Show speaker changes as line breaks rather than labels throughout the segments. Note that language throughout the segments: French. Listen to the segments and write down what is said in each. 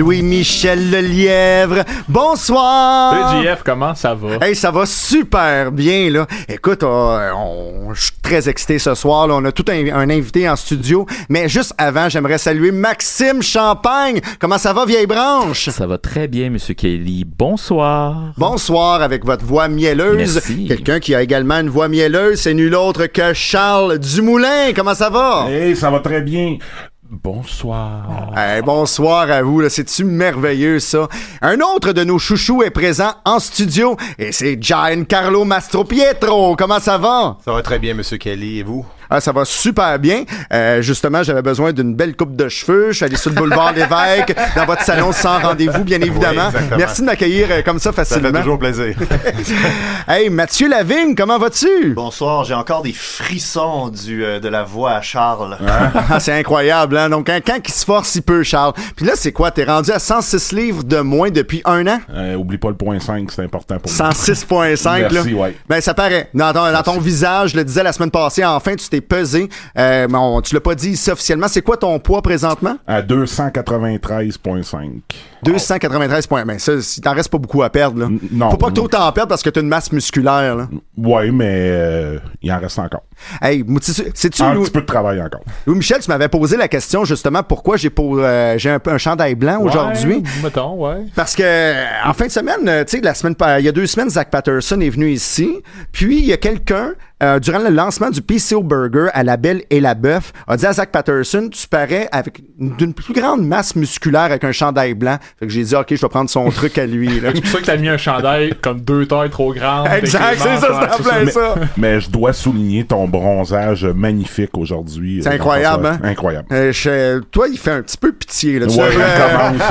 Louis-Michel Lelièvre. Bonsoir!
Salut JF, comment ça va?
Hey, ça va super bien, là. Écoute, je suis très excité ce soir, là. On a tout un invité en studio. Mais juste avant, j'aimerais saluer Maxime Champagne. Comment ça va, vieille branche?
Ça va très bien, Monsieur Kelly. Bonsoir.
Bonsoir, avec votre voix mielleuse.
Merci.
Quelqu'un qui a également une voix mielleuse, c'est nul autre que Charles Dumoulin. Comment ça va?
Hey, ça va très bien. Bonsoir.
Hey, bonsoir à vous, là. C'est-tu merveilleux, ça? Un autre de nos chouchous est présent en studio, et c'est Giancarlo Mastropietro. Comment ça va?
Ça va très bien, Monsieur Kelly. Et vous?
Ah, ça va super bien. Justement, j'avais besoin d'une belle coupe de cheveux. Je suis allé sur le boulevard Lévesque, dans votre salon sans rendez-vous, bien évidemment.
Oui,
merci de m'accueillir comme ça facilement.
Ça fait toujours plaisir.
Hey, Mathieu Lavigne, comment vas-tu?
Bonsoir, j'ai encore des frissons de la voix à Charles.
Ah, c'est incroyable, hein? Donc, quand il se force, il peut, Charles. Puis là, c'est quoi? T'es rendu à 106 livres de moins depuis un an?
Oublie pas le point 5, c'est important pour moi.
106,5, là.
Merci, ouais.
Ben, ça paraît. Dans ton visage, je le disais la semaine passée, enfin, tu t'es pesé. Tu l'as pas dit ici officiellement. C'est quoi ton poids présentement?
À 293,5.
293 points. Ben, ça, il t'en reste pas beaucoup à perdre, là.
Non.
Faut pas que trop t'en perdes parce que t'as une masse musculaire, là.
Ouais, mais il en reste encore.
Hey, sais-tu,
Un petit peu de travail encore.
Louis-Michel, tu m'avais posé la question, justement, pourquoi j'ai un chandail blanc aujourd'hui.
Mettons, ouais.
Parce que, en fin de semaine, tu sais, il y a 2 semaines, Zach Patterson est venu ici. Puis, il y a quelqu'un, durant le lancement du PCO Burger à La Belle et la Bœuf, a dit à Zach Patterson, tu parais avec d'une plus grande masse musculaire avec un chandail blanc. Fait que j'ai dit, OK, je vais prendre son truc à lui, là.
C'est pour ça que t'as mis un chandail comme 2 tailles trop grandes.
Exact, c'est ça, c'est en plein ça.
Mais je dois souligner ton bronzage magnifique aujourd'hui.
C'est incroyable, hein?
Incroyable.
Toi, il fait un petit peu pitié, là.
Ouais,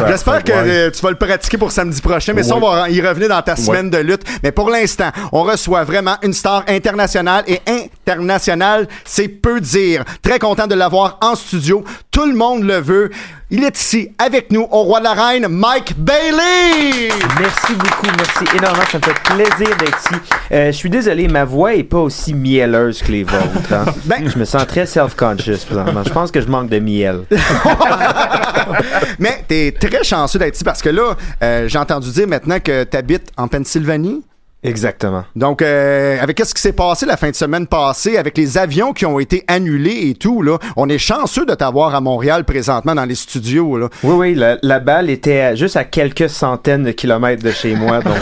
J'espère que tu vas le pratiquer pour samedi prochain, mais ça, on va y revenir dans ta semaine de lutte. Mais pour l'instant, on reçoit vraiment une star internationale, et internationale, c'est peu dire. Très content de l'avoir en studio. Tout le monde le veut. Il est ici avec nous, au Roi de l'Arène, Mike Bailey!
Merci beaucoup, merci énormément, ça me fait plaisir d'être ici. Je suis désolé, ma voix est pas aussi mielleuse que les vôtres. Hein. Je me sens très self-conscious présentement. Je pense que je manque de miel.
Mais t'es très chanceux d'être ici parce que là, j'ai entendu dire maintenant que t'habites en Pennsylvanie.
Exactement.
Donc, avec qu'est-ce qui s'est passé la fin de semaine passée, avec les avions qui ont été annulés et tout, là, on est chanceux de t'avoir à Montréal présentement dans les studios, là.
Oui, la balle était juste à quelques centaines de kilomètres de chez moi, donc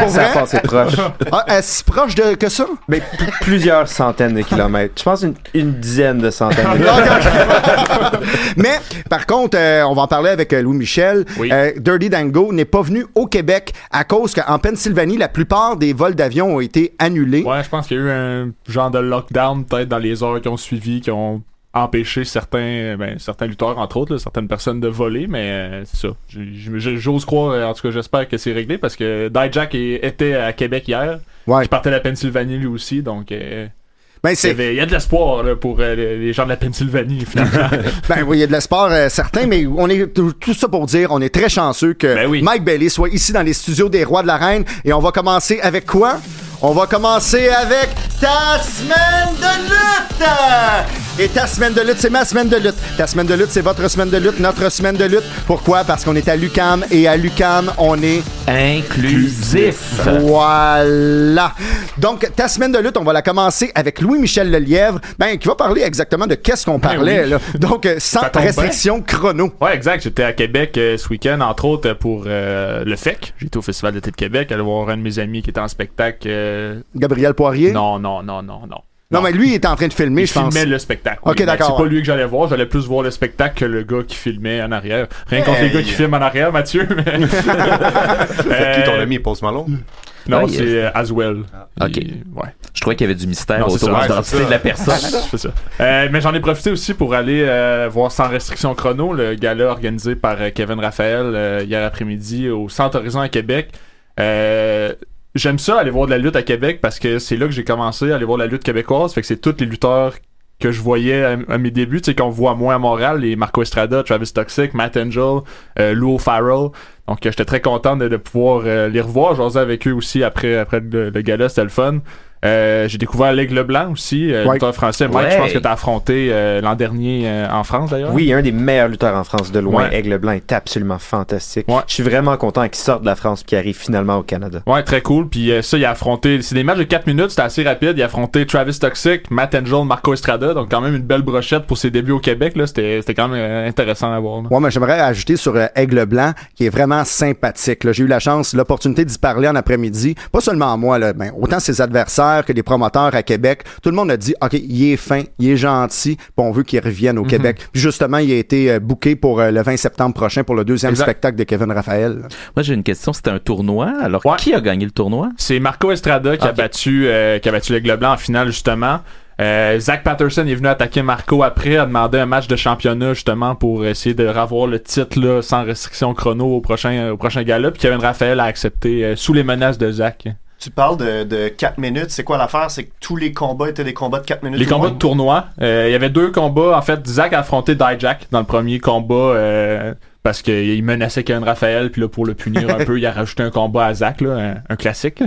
ça a passé proche.
Ah, si proche que ça?
Mais plusieurs centaines de kilomètres. Je pense une dizaine de centaines de kilomètres.
Mais, par contre, on va en parler avec Louis-Michel.
Oui.
Dirty Dango n'est pas venu au Québec à cause qu'en Pennsylvanie, la plupart des vols d'avion ont été annulés.
Ouais, je pense qu'il y a eu un genre de lockdown peut-être dans les heures qui ont suivi, qui ont empêché certains lutteurs, entre autres, là, certaines personnes de voler, mais c'est ça. J'ose croire, en tout cas j'espère que c'est réglé, parce que Dijak était à Québec hier.
Ouais.
Il partait de la Pennsylvanie lui aussi, donc...
Ben,
il y a de l'espoir là, pour les gens de la Pennsylvanie, finalement.
Ben oui, il y a de l'espoir certain, mais on est tout ça pour dire, on est très chanceux que Mike Bailey soit ici dans les studios des Rois de l'Arène. Et on va commencer avec quoi? On va commencer avec ta semaine de lutte! Et ta semaine de lutte, c'est ma semaine de lutte. Ta semaine de lutte, c'est votre semaine de lutte, notre semaine de lutte. Pourquoi? Parce qu'on est à l'UQAM, et à l'UQAM, on est
inclusif.
Voilà. Donc, ta semaine de lutte, on va la commencer avec Louis-Michel Lelièvre, qui va parler exactement de qu'est-ce qu'on parlait, là. Donc, sans restriction chrono.
Ouais, exact. J'étais à Québec ce week-end, entre autres, pour le FEC. J'étais au Festival d'été de Québec, aller voir un de mes amis qui était en spectacle.
Gabriel Poirier?
Non.
Non, mais lui, il était en train de filmer, je pense.
Il filmait le spectacle.
Ok,
oui,
d'accord.
C'est pas lui que j'allais voir. J'allais plus voir le spectacle que le gars qui filmait en arrière. Rien contre les gars qui filment en arrière, Mathieu. Mais...
C'est qui ton ami, Post Malone?
Non, c'est Aswell.
Ok.
Ouais.
Je croyais qu'il y avait du mystère
Non,
autour de l'identité de la personne.
C'est ça. Mais j'en ai profité aussi pour aller voir Sans restriction chrono, le gala organisé par Kevin Raphaël hier après-midi au Centre Horizon à Québec. J'aime ça, aller voir de la lutte à Québec, parce que c'est là que j'ai commencé à aller voir de la lutte québécoise. Fait que c'est tous les lutteurs que je voyais à mes débuts, tu sais, qu'on voit moins à Montréal, les Marco Estrada, Travis Toxic, Matt Angel, Lou Farrell. Donc j'étais très content de pouvoir les revoir. J'osais avec eux aussi après le gala, c'était le fun. J'ai découvert l'Aigle Blanc aussi, lutteur français. Mike, je pense que tu as affronté l'an dernier en France d'ailleurs.
Oui, un des meilleurs lutteurs en France de loin. Aigle Blanc est absolument fantastique. Je suis vraiment content qu'il sorte de la France et qu'il arrive finalement au Canada.
Ouais, très cool. Puis ça, il a affronté, c'est des matchs de 4 minutes, c'était assez rapide. Il a affronté Travis Toxic, Matt Angel, Marco Estrada, donc quand même une belle brochette pour ses débuts au Québec. Là, c'était quand même intéressant à voir. Là.
Ouais, mais j'aimerais ajouter sur Aigle Blanc, qui est vraiment sympathique. Là. J'ai eu l'opportunité d'y parler en après-midi. Pas seulement moi, là, ben, autant ses adversaires que les promoteurs à Québec. Tout le monde a dit, OK, il est fin, il est gentil, puis on veut qu'il revienne au Québec. Puis justement, il a été booké pour le 20 septembre prochain pour le deuxième spectacle de Kevin Raphaël.
Moi, j'ai une question. C'était un tournoi. Alors, qui a gagné le tournoi?
C'est Marco Estrada qui a battu l'Aigle Blanc en finale, justement. Zach Patterson est venu attaquer Marco après, a demandé un match de championnat justement pour essayer de revoir le titre là, sans restriction chrono au prochain gala. Puis Kevin Raphaël a accepté sous les menaces de Zach.
Tu parles de 4 minutes. C'est quoi l'affaire? C'est que tous les combats étaient des combats de 4 minutes?
Les combats de tournoi. Il y avait 2 combats. En fait, Zach a affronté Dijak dans le premier combat parce qu'il menaçait Kevin Raphaël. Puis là, pour le punir un peu, il a rajouté un combat à Zach, là, un classique.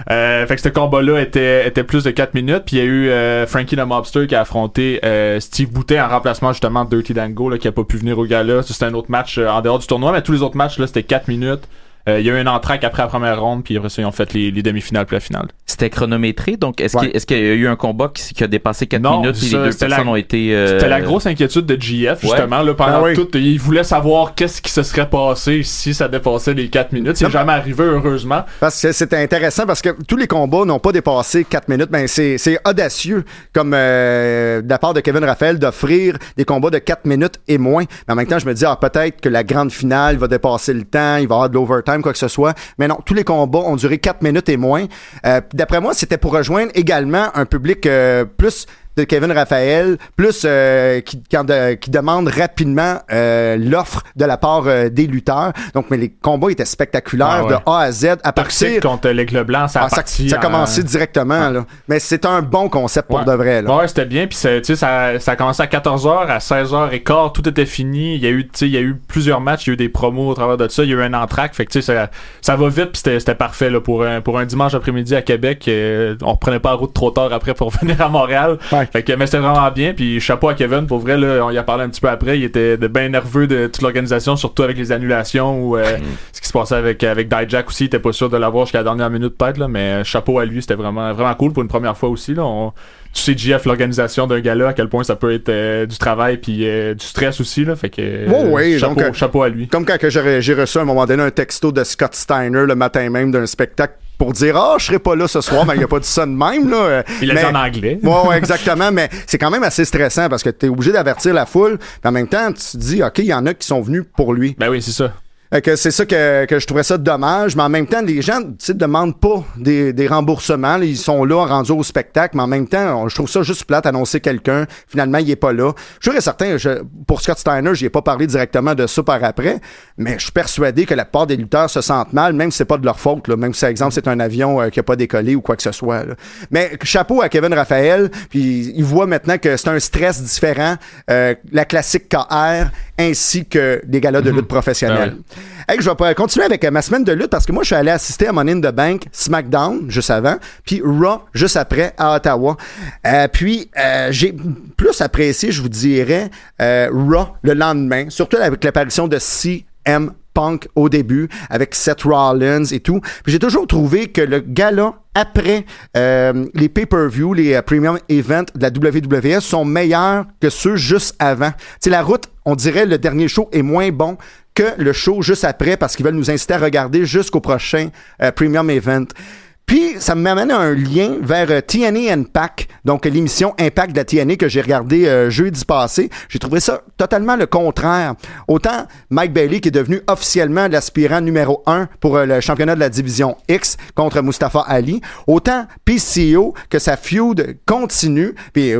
Fait que ce combat-là était plus de 4 minutes. Puis il y a eu Frankie the Mobster qui a affronté Steve Boutet en remplacement justement de Dirty Dango là, qui a pas pu venir au gala. C'était un autre match en dehors du tournoi. Mais tous les autres matchs, là, c'était 4 minutes. Il y a eu un entraque après la première ronde, puis après ça, ils ont fait les demi-finales puis la finale.
C'était chronométré, donc est-ce qu'il y a eu un combat qui a dépassé 4 minutes et les deux personnes ont été...
C'était la grosse inquiétude de GF, justement. Là, pendant tout, il voulait savoir qu'est-ce qui se serait passé si ça dépassait les 4 minutes. C'est jamais arrivé, heureusement.
Parce que c'était intéressant, parce que tous les combats n'ont pas dépassé 4 minutes. Ben, c'est audacieux, comme de la part de Kevin Raphaël, d'offrir des combats de 4 minutes et moins. Mais en même temps, je me dis, peut-être que la grande finale va dépasser le temps, il va y avoir de l'overtime, quoi que ce soit. Mais non, tous les combats ont duré 4 minutes et moins. D'après moi, c'était pour rejoindre également un public plus de Kevin Raphaël, plus qui demande rapidement l'offre de la part des lutteurs. Donc, mais les combats étaient spectaculaires de A à Z. À
partir contre l'Aigle Blanc, ça a
commencé directement. Là. Mais c'est un bon concept pour de vrai. Là.
Ouais, c'était bien. Puis ça a commencé à 14h, à 16h15, tout était fini. Il y a eu plusieurs matchs, il y a eu des promos au travers de ça. Il y a eu un entraque. Fait que ça va vite. Puis c'était parfait là, pour un dimanche après-midi à Québec. On reprenait pas la route trop tard après pour venir à Montréal. Ouais. Fait que, mais c'était vraiment bien, puis chapeau à Kevin, pour vrai, là, on y a parlé un petit peu après, il était bien nerveux de toute l'organisation, surtout avec les annulations ou ce qui se passait avec Dijak aussi, il était pas sûr de l'avoir jusqu'à la dernière minute peut-être, là, mais chapeau à lui, c'était vraiment, vraiment cool pour une première fois aussi, là, tu sais, GF, l'organisation d'un gala, à quel point ça peut être du travail puis du stress aussi, là, fait que chapeau à lui.
Comme quand j'ai reçu à un moment donné un texto de Scott Steiner le matin même d'un spectacle pour dire je serai pas là ce soir, mais il a pas dit ça de même là.
Il l'a dit en anglais.
Ouais, exactement, mais c'est quand même assez stressant parce que t'es obligé d'avertir la foule, mais en même temps tu te dis OK, il y en a qui sont venus pour lui.
Ben oui, c'est ça.
C'est ça que je trouvais ça dommage, mais en même temps, les gens demandent pas des remboursements. Là, ils sont là rendus au spectacle, mais en même temps, je trouve ça juste plate annoncer quelqu'un. Finalement, il est pas là. Je suis certain, pour Scott Steiner, j'y ai pas parlé directement de ça par après, mais je suis persuadé que la plupart des lutteurs se sentent mal, même si c'est pas de leur faute, là, même si, par exemple, c'est un avion qui a pas décollé ou quoi que ce soit. Là. Mais chapeau à Kevin Raphaël, puis il voit maintenant que c'est un stress différent, la classique KR, ainsi que des galas de lutte professionnelle. Hey, je vais continuer avec ma semaine de lutte parce que moi, je suis allé assister à Money in the Bank, SmackDown, juste avant, puis Raw, juste après, à Ottawa. Puis, j'ai plus apprécié, je vous dirais, Raw le lendemain, surtout avec l'apparition de CM Punk au début, avec Seth Rollins et tout. Puis j'ai toujours trouvé que le gala après les pay-per-view, les premium events de la WWE sont meilleurs que ceux juste avant. Tu sais, la route, on dirait le dernier show est moins bon que le show juste après parce qu'ils veulent nous inciter à regarder jusqu'au prochain premium event. Puis, ça m'amène à un lien vers TNA Impact, donc l'émission Impact de la TNA que j'ai regardé jeudi passé. J'ai trouvé ça totalement le contraire. Autant Mike Bailey, qui est devenu officiellement l'aspirant numéro 1 pour le championnat de la division X contre Mustafa Ali, autant PCO que sa feud continue. Puis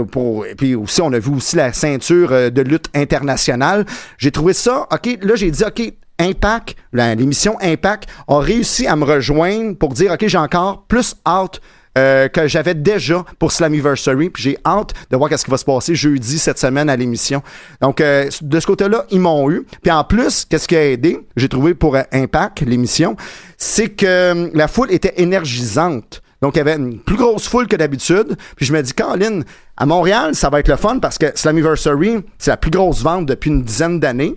aussi, on a vu aussi la ceinture de lutte internationale. J'ai trouvé ça, OK, là, j'ai dit, OK, Impact, l'émission Impact a réussi à me rejoindre pour dire OK, j'ai encore plus hâte que j'avais déjà pour Slammiversary, puis j'ai hâte de voir qu'est-ce qui va se passer jeudi cette semaine à l'émission. Donc de ce côté-là, ils m'ont eu. Puis en plus, qu'est-ce qui a aidé, j'ai trouvé pour Impact l'émission, c'est que la foule était énergisante. Donc, il y avait une plus grosse foule que d'habitude. Puis je me dis, Colin, à Montréal, ça va être le fun parce que Slammiversary, c'est la plus grosse vente depuis une dizaine d'années.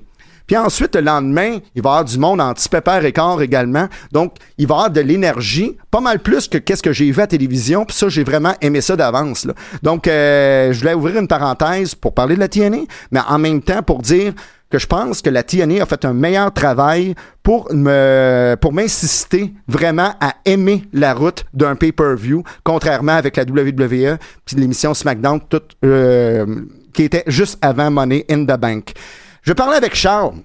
Puis ensuite, le lendemain, il va y avoir du monde en petit pépère et quart également. Donc, il va y avoir de l'énergie, pas mal plus que qu'est-ce que j'ai vu à la télévision. Puis ça, j'ai vraiment aimé ça d'avance, là. Donc, je voulais ouvrir une parenthèse pour parler de la TNA, mais en même temps pour dire que je pense que la TNA a fait un meilleur travail pour m'inciter vraiment à aimer la route d'un pay-per-view, contrairement avec la WWE puis l'émission SmackDown qui était juste avant Money in the Bank. Je parlais avec Charles.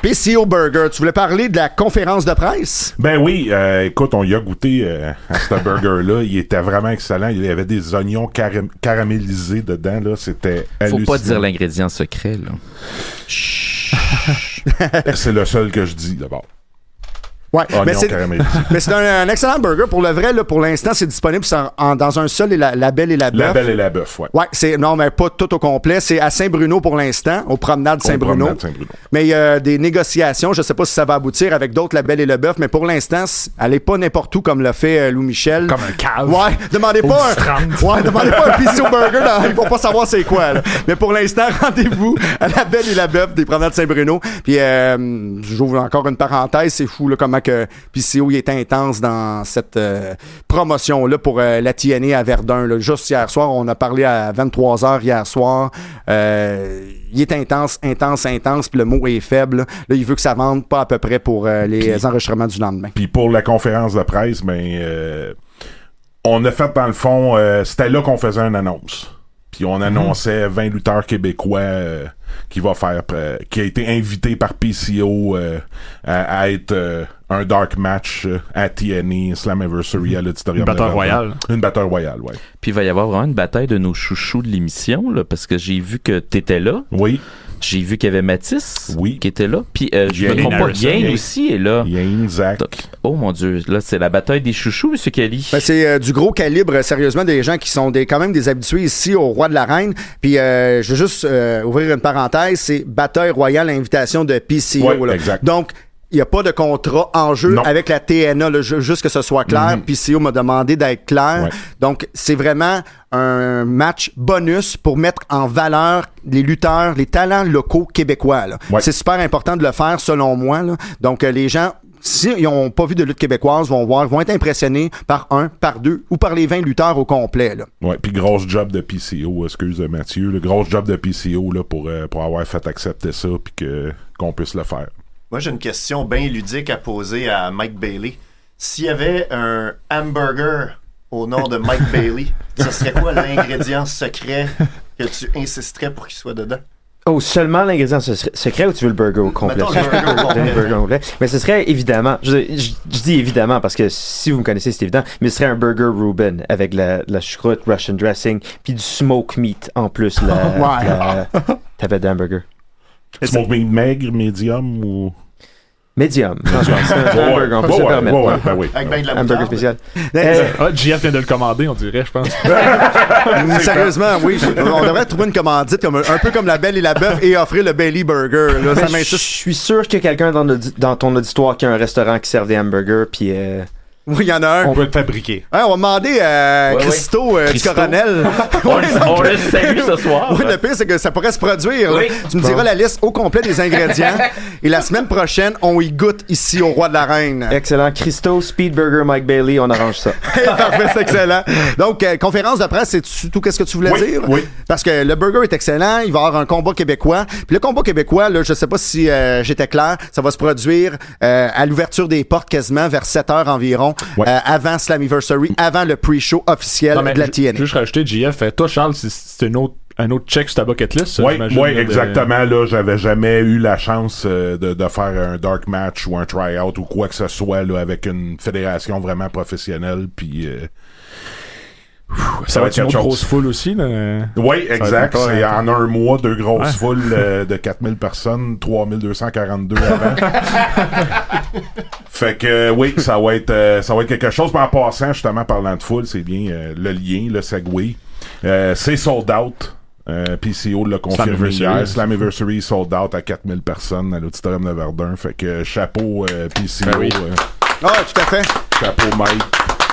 PCO Burger, tu voulais parler de la conférence de presse?
Ben oui, écoute, on y a goûté à ce burger-là. Il était vraiment excellent. Il y avait des oignons caramélisés dedans. Là. C'était hallucinant.
Faut pas dire l'ingrédient secret, là.
C'est le seul que je dis, d'abord.
Ouais, mais c'est un excellent burger. Pour le vrai, là, pour l'instant, c'est disponible dans un seul La Belle et la Bœuf.
La Belle et la Bœuf, ouais.
Ouais, non, mais pas tout au complet. C'est à Saint-Bruno pour l'instant, au promenade Saint-Bruno. Mais il y a des négociations. Je sais pas si ça va aboutir avec d'autres La Belle et la Bœuf, mais pour l'instant, elle est pas n'importe où comme l'a fait Louis Michel.
Comme un cave.
Ouais, demandez pas un PCO Burger, ils vont pas savoir c'est quoi, là. Mais pour l'instant, rendez-vous à La Belle et la Bœuf des promenades Saint-Bruno. Puis j'ouvre encore une parenthèse, c'est fou là comment que PCO il est intense dans cette promotion-là pour la TNA à Verdun. Là. Juste hier soir, on a parlé à 23h hier soir. Il est intense, puis le mot est faible. Là, il veut que ça vende pas à peu près pour les enregistrements du lendemain.
Puis pour la conférence de presse, on a fait dans le fond, c'était là qu'on faisait une annonce. Puis on annonçait 20 lutteurs québécois qui a été invité par PCO à être un dark match à TNA Slammiversary à l'Auditorium.
Une bataille royale.
Une bataille royale, oui.
Puis il va y avoir vraiment une bataille de nos chouchous de l'émission, là, parce que j'ai vu que t'étais là.
Oui.
J'ai vu qu'il y avait Mathis qui était là. Puis je me trompe pas,
Yane
aussi est là.
Yane, Zach.
Oh mon Dieu, là c'est la bataille des chouchous, M. Kelly.
Ben, c'est du gros calibre, sérieusement, des gens qui sont quand même des habitués ici au Roi de l'Arène. Puis je vais juste ouvrir une parenthèse, c'est bataille royale, invitation de PCO.
Ouais,
là.
Exact.
Donc, il n'y a pas de contrat en jeu avec la TNA, là, juste que ce soit clair. PCO m'a demandé d'être clair. Ouais. Donc, c'est vraiment un match bonus pour mettre en valeur les lutteurs, les talents locaux québécois. Là. Ouais. C'est super important de le faire, selon moi. Là. Donc, les gens, s'ils n'ont pas vu de lutte québécoise, vont être impressionnés par un, par deux ou par les 20 lutteurs au complet.
Oui, puis grosse job de PCO, excuse Mathieu, le gros job de PCO là, pour avoir fait accepter ça puis qu'on puisse le faire.
Moi, j'ai une question bien ludique à poser à Mike Bailey. S'il y avait un hamburger au nom de Mike Bailey, ce serait quoi l'ingrédient secret que tu insisterais pour qu'il soit dedans?
Oh, seulement l'ingrédient secret ou tu veux le burger au complet?
Mettons le burger au complet.
Mais ce serait évidemment, je dis évidemment parce que si vous me connaissez, c'est évident, mais ce serait un burger Reuben avec la choucroute, Russian dressing, puis du smoke meat en plus. T'avais d'hamburger.
Smoke meat maigre, médium ou...
Médium, franchement. C'est un hamburger, on peut se permettre.
Ben oui.
Avec ben de la
hamburger spécial.
JF vient de le commander, on dirait, je pense.
Sérieusement, oui. On devrait trouver une commandite un peu comme la Belle et la Bœuf et offrir le Bailey Burger. Là, ça
je suis sûr qu'il y a quelqu'un dans ton auditoire qui a un restaurant qui sert des hamburgers, puis...
Oui, il y en a un.
On peut le fabriquer.
On va demander à Christo du Coronel.
On le salue ce soir.
Oui, le pire, c'est que ça pourrait se produire. Oui. Tu me diras la liste au complet des ingrédients. Et la semaine prochaine, on y goûte ici au Roi de la Reine.
Excellent. Christo, Speed Burger, Mike Bailey, on arrange ça.
Parfait, c'est excellent. Donc, conférence de presse, c'est tout qu'est-ce que tu voulais dire?
Oui.
Parce que le burger est excellent. Il va y avoir un combat québécois. Puis le combat québécois, là, je sais pas si j'étais clair, ça va se produire à l'ouverture des portes quasiment vers 7h environ. Ouais. Avant Slammiversary, avant le pre-show officiel de la TNA.
Juste rajouter, JF, toi, Charles, c'est un autre check sur ta bucket list.
Oui, exactement. Là, j'avais jamais eu la chance de faire un dark match ou un try-out ou quoi que ce soit là, avec une fédération vraiment professionnelle. Puis
ça va être une grosse foule aussi. Là.
Oui, exact. C'est en un mois, 2 grosses foules de 4000 personnes, 3242 avant. Fait que oui, ça va être quelque chose. Mais en passant, justement, parlant de foule, c'est bien le lien, le segue. C'est sold out. PCO l'a confirmé hier. Slammiversary sold out à 4000 personnes à l'Auditorium de Verdun. Fait que chapeau PCO.
Tout à fait.
Chapeau Mike.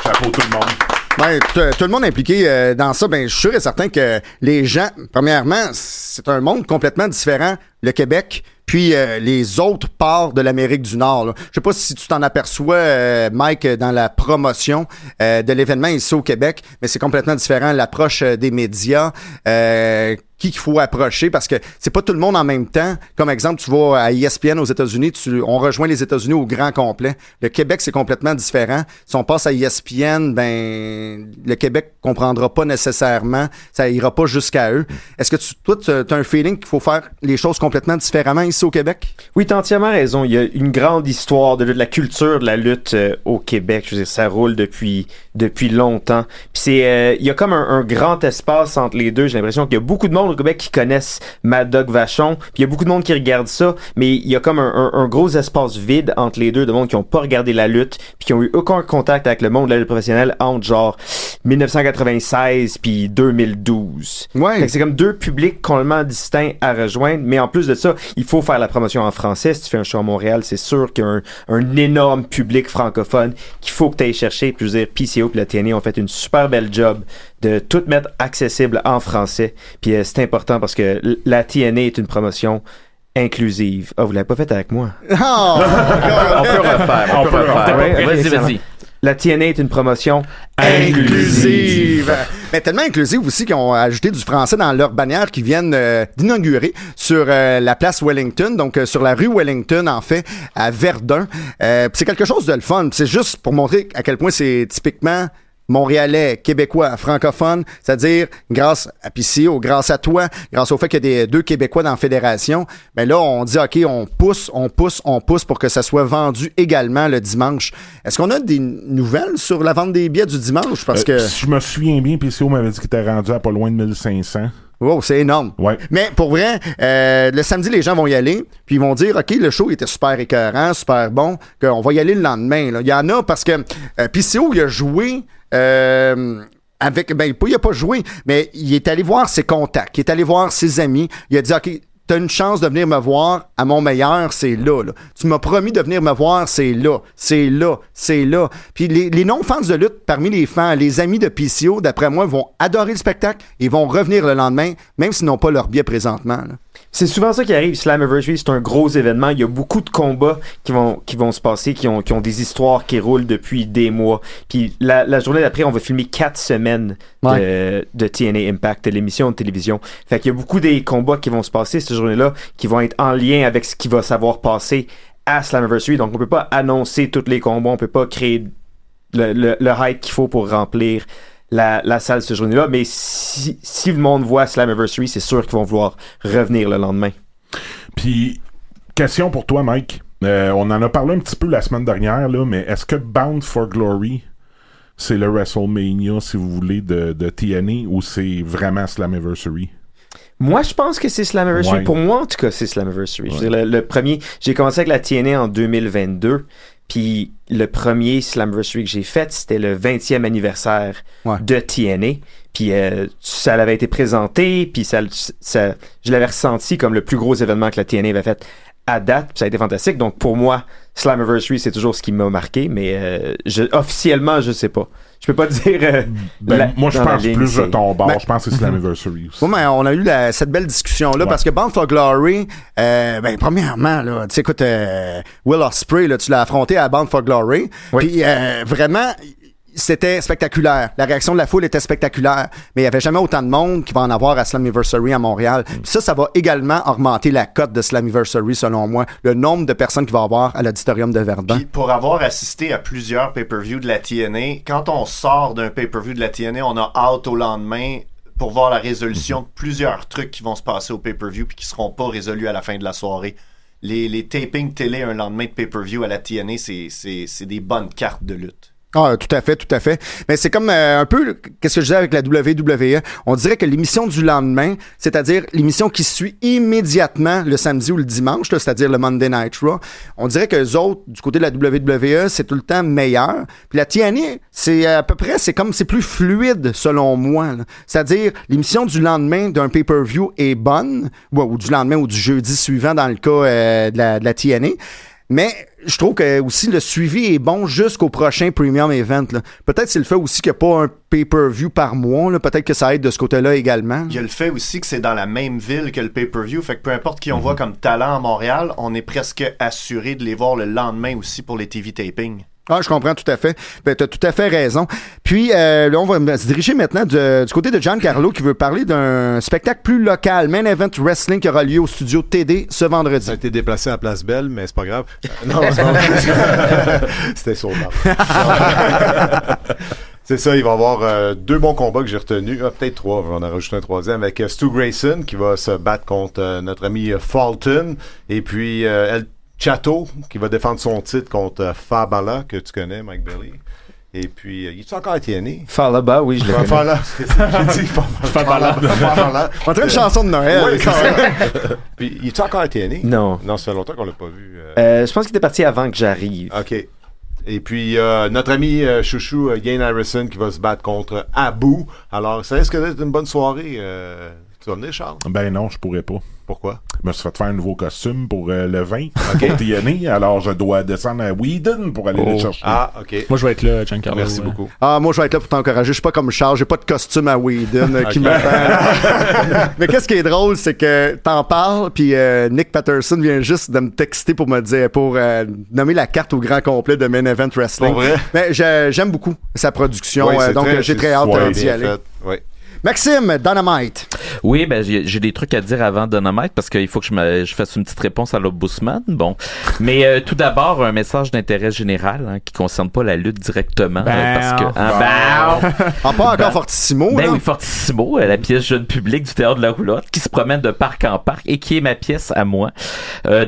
Chapeau tout le monde.
Ben, tout le monde impliqué dans ça, ben, je suis sûr et certain que les gens, premièrement, c'est un monde complètement différent, le Québec, puis les autres parts de l'Amérique du Nord. Là. Je sais pas si tu t'en aperçois, Mike, dans la promotion de l'événement ici au Québec, mais c'est complètement différent, l'approche des médias, qu'il faut approcher, parce que c'est pas tout le monde en même temps. Comme exemple, tu vas à ESPN aux États-Unis, on rejoint les États-Unis au grand complet. Le Québec, c'est complètement différent. Si on passe à ESPN, ben le Québec comprendra pas nécessairement, ça ira pas jusqu'à eux. Est-ce que toi, tu as un feeling qu'il faut faire les choses complètement différemment ici au Québec?
Oui, t'as entièrement raison. Il y a une grande histoire de la culture de la lutte au Québec. Je veux dire, ça roule depuis longtemps. Puis il y a comme un grand espace entre les deux. J'ai l'impression qu'il y a beaucoup de monde au Québec qui connaissent Mad Dog Vachon, puis il y a beaucoup de monde qui regarde ça, mais il y a comme un gros espace vide entre les deux, de monde qui ont pas regardé la lutte, puis qui ont eu aucun contact avec le monde de la lutte professionnelle entre genre 1996 puis 2012.
Ouais.
Fait que c'est comme deux publics complètement distincts à rejoindre, mais en plus de ça, il faut faire la promotion en français. Si tu fais un show à Montréal, c'est sûr qu'il y a un énorme public francophone qu'il faut que tu ailles chercher. Puis je veux dire, PCO et la TNA ont fait une super belle job de tout mettre accessible en français. Puis c'est important parce que la TNA est une promotion inclusive. Ah, vous l'avez pas faite avec moi.
Oh,
on peut refaire. Vas-y.
La TNA est une promotion
inclusive. Mais tellement inclusive aussi qu'ils ont ajouté du français dans leur bannière qu'ils viennent d'inaugurer sur la place Wellington, donc sur la rue Wellington, en fait, à Verdun. C'est quelque chose de le fun. C'est juste pour montrer à quel point c'est typiquement Montréalais, Québécois, francophone, c'est-à-dire grâce à PCO, grâce à toi, grâce au fait qu'il y a deux Québécois dans la fédération, ben là, on dit, OK, on pousse pour que ça soit vendu également le dimanche. Est-ce qu'on a des nouvelles sur la vente des billets du dimanche? Parce que...
Si je me souviens bien, PCO m'avait dit qu'il était rendu à pas loin de 1500.
Wow, c'est énorme.
Ouais.
Mais pour vrai, le samedi, les gens vont y aller, puis ils vont dire, OK, le show était super écœurant, super bon, qu'on va y aller le lendemain. Là. Il y en a parce que PCO, il a joué... avec, ben, il a pas joué, mais il est allé voir ses contacts, il est allé voir ses amis, il a dit, OK, t'as une chance de venir me voir à mon meilleur, c'est là. Tu m'as promis de venir me voir, c'est là. Puis les non-fans de lutte, parmi les fans, les amis de PCO, d'après moi, vont adorer le spectacle et vont revenir le lendemain, même s'ils n'ont pas leur billet présentement. Là.
C'est souvent ça qui arrive. Slammiversary, c'est un gros événement. Il y a beaucoup de combats qui vont se passer, qui ont des histoires qui roulent depuis des mois. Puis la journée d'après, on va filmer 4 semaines de TNA Impact, de l'émission de télévision. Fait qu'il y a beaucoup des combats qui vont se passer cette journée-là, qui vont être en lien avec ce qui va savoir passer à Slammiversary. Donc on peut pas annoncer tous les combats, on peut pas créer le hype qu'il faut pour remplir la salle cette journée-là, mais si le monde voit Slammiversary, c'est sûr qu'ils vont vouloir revenir le lendemain.
Puis, question pour toi, Mike. On en a parlé un petit peu la semaine dernière, là, mais est-ce que Bound for Glory, c'est le WrestleMania, si vous voulez, de TNA, ou c'est vraiment Slammiversary?
Moi, je pense que c'est Slammiversary.
Ouais.
Pour moi, en tout cas, c'est Slammiversary.
Ouais.
Je veux dire, le premier... J'ai commencé avec la TNA en 2022, puis le premier Slammiversary que j'ai fait, c'était le 20e anniversaire de TNA. Puis ça avait été présenté, puis je l'avais ressenti comme le plus gros événement que la TNA avait fait à date, puis ça a été fantastique. Donc pour moi, Slammiversary, c'est toujours ce qui m'a marqué, mais officiellement, je sais pas. Je peux pas dire...
moi, je pense plus de ton bord. Je pense que c'est Slammiversary aussi.
Oui, mais on a eu cette belle discussion-là parce que Bound for Glory, premièrement, là, tu sais, écoute, Will Ospreay, là, tu l'as affronté à Bound for Glory.
Oui.
Puis vraiment... C'était spectaculaire. La réaction de la foule était spectaculaire. Mais il n'y avait jamais autant de monde qu'il va en avoir à Slammiversary à Montréal. Puis ça va également augmenter la cote de Slammiversary, selon moi. Le nombre de personnes qu'il va y avoir à l'auditorium de Verdun.
Puis pour avoir assisté à plusieurs pay-per-view de la TNA, quand on sort d'un pay-per-view de la TNA, on a hâte au lendemain pour voir la résolution de plusieurs trucs qui vont se passer au pay-per-view puis qui seront pas résolus à la fin de la soirée. Les tapings télé un lendemain de pay-per-view à la TNA, c'est des bonnes cartes de lutte.
Ah, tout à fait. Mais c'est comme un peu, qu'est-ce que je disais avec la WWE, on dirait que l'émission du lendemain, c'est-à-dire l'émission qui suit immédiatement le samedi ou le dimanche, là, c'est-à-dire le Monday Night Raw, on dirait que les autres, du côté de la WWE, c'est tout le temps meilleur. Puis la TNA, c'est à peu près, c'est plus fluide selon moi. Là. C'est-à-dire, l'émission du lendemain d'un pay-per-view est bonne, ou du lendemain ou du jeudi suivant dans le cas de la TNA. Mais je trouve que aussi le suivi est bon jusqu'au prochain Premium Event. Là. Peut-être c'est le fait aussi qu'il n'y a pas un pay-per-view par mois. Là. Peut-être que ça aide de ce côté-là également.
Il y a le fait aussi que c'est dans la même ville que le pay-per-view. Fait que peu importe qui on voit comme talent à Montréal, on est presque assuré de les voir le lendemain aussi pour les TV tapings.
Ah, je comprends tout à fait. Ben, tu as tout à fait raison. Puis, là, on va se diriger maintenant du côté de Giancarlo qui veut parler d'un spectacle plus local, Main Event Wrestling qui aura lieu au studio TD ce vendredi.
Ça a été déplacé à Place Belle, mais c'est pas grave. Non, c'est pas C'était sur C'est ça, il va y avoir 2 bons combats que j'ai retenus. Peut-être 3, on en a rajouté un 3e avec Stu Grayson qui va se battre contre notre ami Fulton. Et puis El Chato qui va défendre son titre contre Fabala, que tu connais, Mike Bailey. Et puis, il est encore à TNA?
Falaba, oui, je le connais.
Fabala, j'ai dit Fabala.
On dirait une chanson de Noël.
Oui, puis, il est encore à TNA?
Non.
Non, ça fait longtemps qu'on l'a pas vu.
Je pense qu'il était parti avant que j'arrive.
OK. Et puis, notre ami chouchou, Ian Harrison, qui va se battre contre Abu. Alors, ça risque d'être une bonne soirée. Tu vas venir, Charles?
Ben non, je pourrais pas.
Pourquoi?
Je me suis fait faire un nouveau costume pour le 20 pour TNA, alors je dois descendre à Whedon pour aller le chercher.
Ah, OK.
Moi, je vais être là, Giancarlo.
Merci beaucoup.
Ah, moi, je vais être là pour t'encourager. Je suis pas comme Charles, j'ai pas de costume à Whedon qui m'attend. Mais qu'est-ce qui est drôle, c'est que t'en parles, puis Nick Patterson vient juste de me texter pour me dire, pour nommer la carte au grand complet de Main Event Wrestling.
Pour vrai?
Mais j'aime beaucoup sa production,
Oui,
donc j'ai très hâte d'y aller.
Oui.
Maxime, Dynamite.
Oui, ben j'ai des trucs à dire avant Dynamite parce qu'il faut que je fasse une petite réponse à l'Ombudsman. Bon, mais tout d'abord un message d'intérêt général qui concerne pas la lutte directement parce que
Pas encore Fortissimo.
Ben
là.
oui, Fortissimo, la pièce jeune public du théâtre de la Roulotte qui se promène de parc en parc et qui est ma pièce à moi.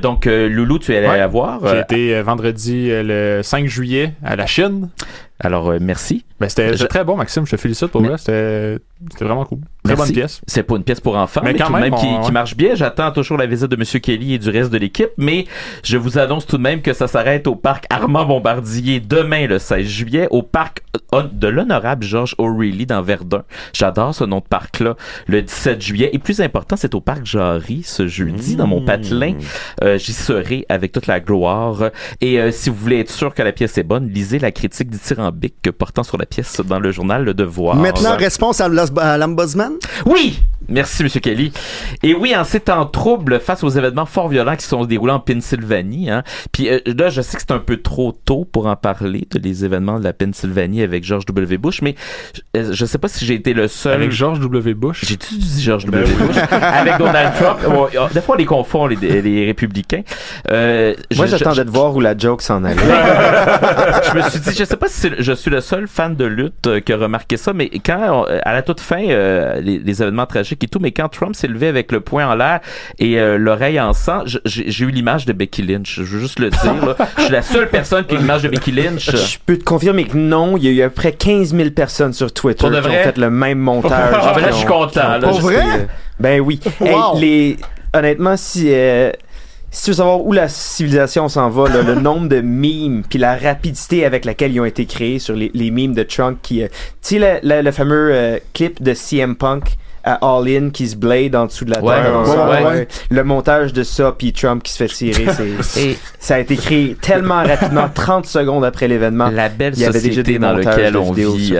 Donc Loulou, tu es allé la voir.
J'ai été vendredi le 5 juillet à la Chine.
Alors merci.
Ben, c'était très bon, Maxime, je te félicite pour ça. C'était vraiment cool. Très bonne pièce.
C'est pas une pièce pour enfants, mais
quand
tout de même qui marche bien. J'attends toujours la visite de M. Kelly et du reste de l'équipe, mais je vous annonce tout de même que ça s'arrête au parc Armand Bombardier demain, le 16 juillet, au parc de l'honorable George O'Reilly dans Verdun. J'adore ce nom de parc-là. Le 17 juillet. Et plus important, c'est au parc Jarry ce jeudi, dans mon patelin. J'y serai avec toute la gloire. Et si vous voulez être sûr que la pièce est bonne, lisez la critique dithyrambique portant sur la pièce dans le journal Le Devoir.
Maintenant, réponse à l'Ombudsman?
Oui! Merci, M. Kelly. Et oui, en ces temps troubles, face aux événements fort violents qui se sont déroulés en Pennsylvanie, puis là, je sais que c'est un peu trop tôt pour en parler, les événements de la Pennsylvanie avec George W. Bush, mais je sais pas si j'ai été le seul...
Avec George W. Bush?
J'ai-tu dit George W. Bush? Avec Donald Trump? Bon, des fois, on les confond, les républicains.
Moi, j'attendais de voir où la joke s'en allait.
Je me suis dit, je sais pas si je suis le seul fan de lutte qui a remarqué ça, mais quand, à la toute fin, les événements tragiques et tout, mais quand Trump s'est levé avec le poing en l'air et l'oreille en sang, j'ai eu l'image de Becky Lynch. Je veux juste le dire, là. Je suis la seule personne qui a l'image de Becky Lynch.
Je peux te confirmer que non, il y a eu à peu près 15 000 personnes sur Twitter qui ont fait le même montage.
Ah, ben là, je suis content.
Pour vrai?
Ben oui.
Wow.
Hey, honnêtement, si tu veux savoir où la civilisation s'en va, là, le nombre de memes puis la rapidité avec laquelle ils ont été créés sur les memes de Trump qui... tu sais, le fameux clip de CM Punk à All In qui se blade en dessous de la terre. Le montage de ça puis Trump qui se fait tirer, ça a été créé tellement rapidement, 30 secondes après l'événement.
La belle société dans laquelle on vit.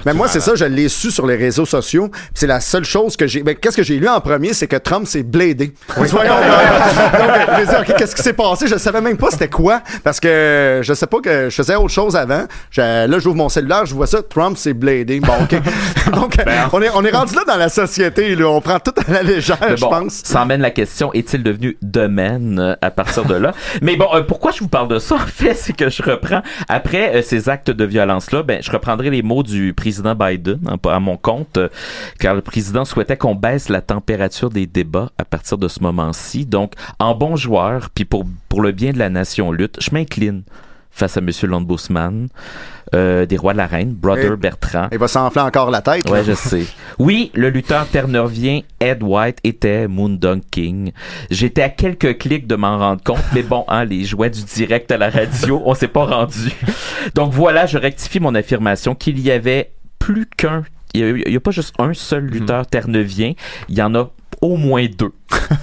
Mais moi, c'est ça, je l'ai su sur les réseaux sociaux. C'est la seule chose que j'ai... qu'est-ce que j'ai lu en premier, c'est que Trump s'est bladé. Donc, je me dis, OK, qu'est-ce qui s'est passé? Je savais même pas c'était quoi, parce que je sais pas que je faisais autre chose avant. Là, j'ouvre mon cellulaire, je vois ça, Trump s'est bladé. Bon, OK. Donc, on est rendu là dans la société. Là, on prend tout à la légère, je pense.
Ça emmène la question, est-il devenu domaine à partir de là? Mais bon, pourquoi je vous parle de ça? En fait, c'est que je reprends, après ces actes de violence-là, je reprendrai les mots du président Biden à mon compte, car le président souhaitait qu'on baisse la température des débats à partir de ce moment-ci. Donc, en bon joueur, puis pour le bien de la nation lutte, je m'incline face à M. l'Ombudsman, des Rois de l'Arène, Brother Bertrand.
Il va s'enfler encore la tête.
Ouais, je sais. Oui, le lutteur terre-neuvien Ed White était Moondog King. J'étais à quelques clics de m'en rendre compte, mais bon, les joies du direct à la radio, on s'est pas rendu. Donc voilà, je rectifie mon affirmation qu'il y avait plus qu'un. Il y a pas juste un seul lutteur terre-neuvien, il y en a au moins deux. Hein?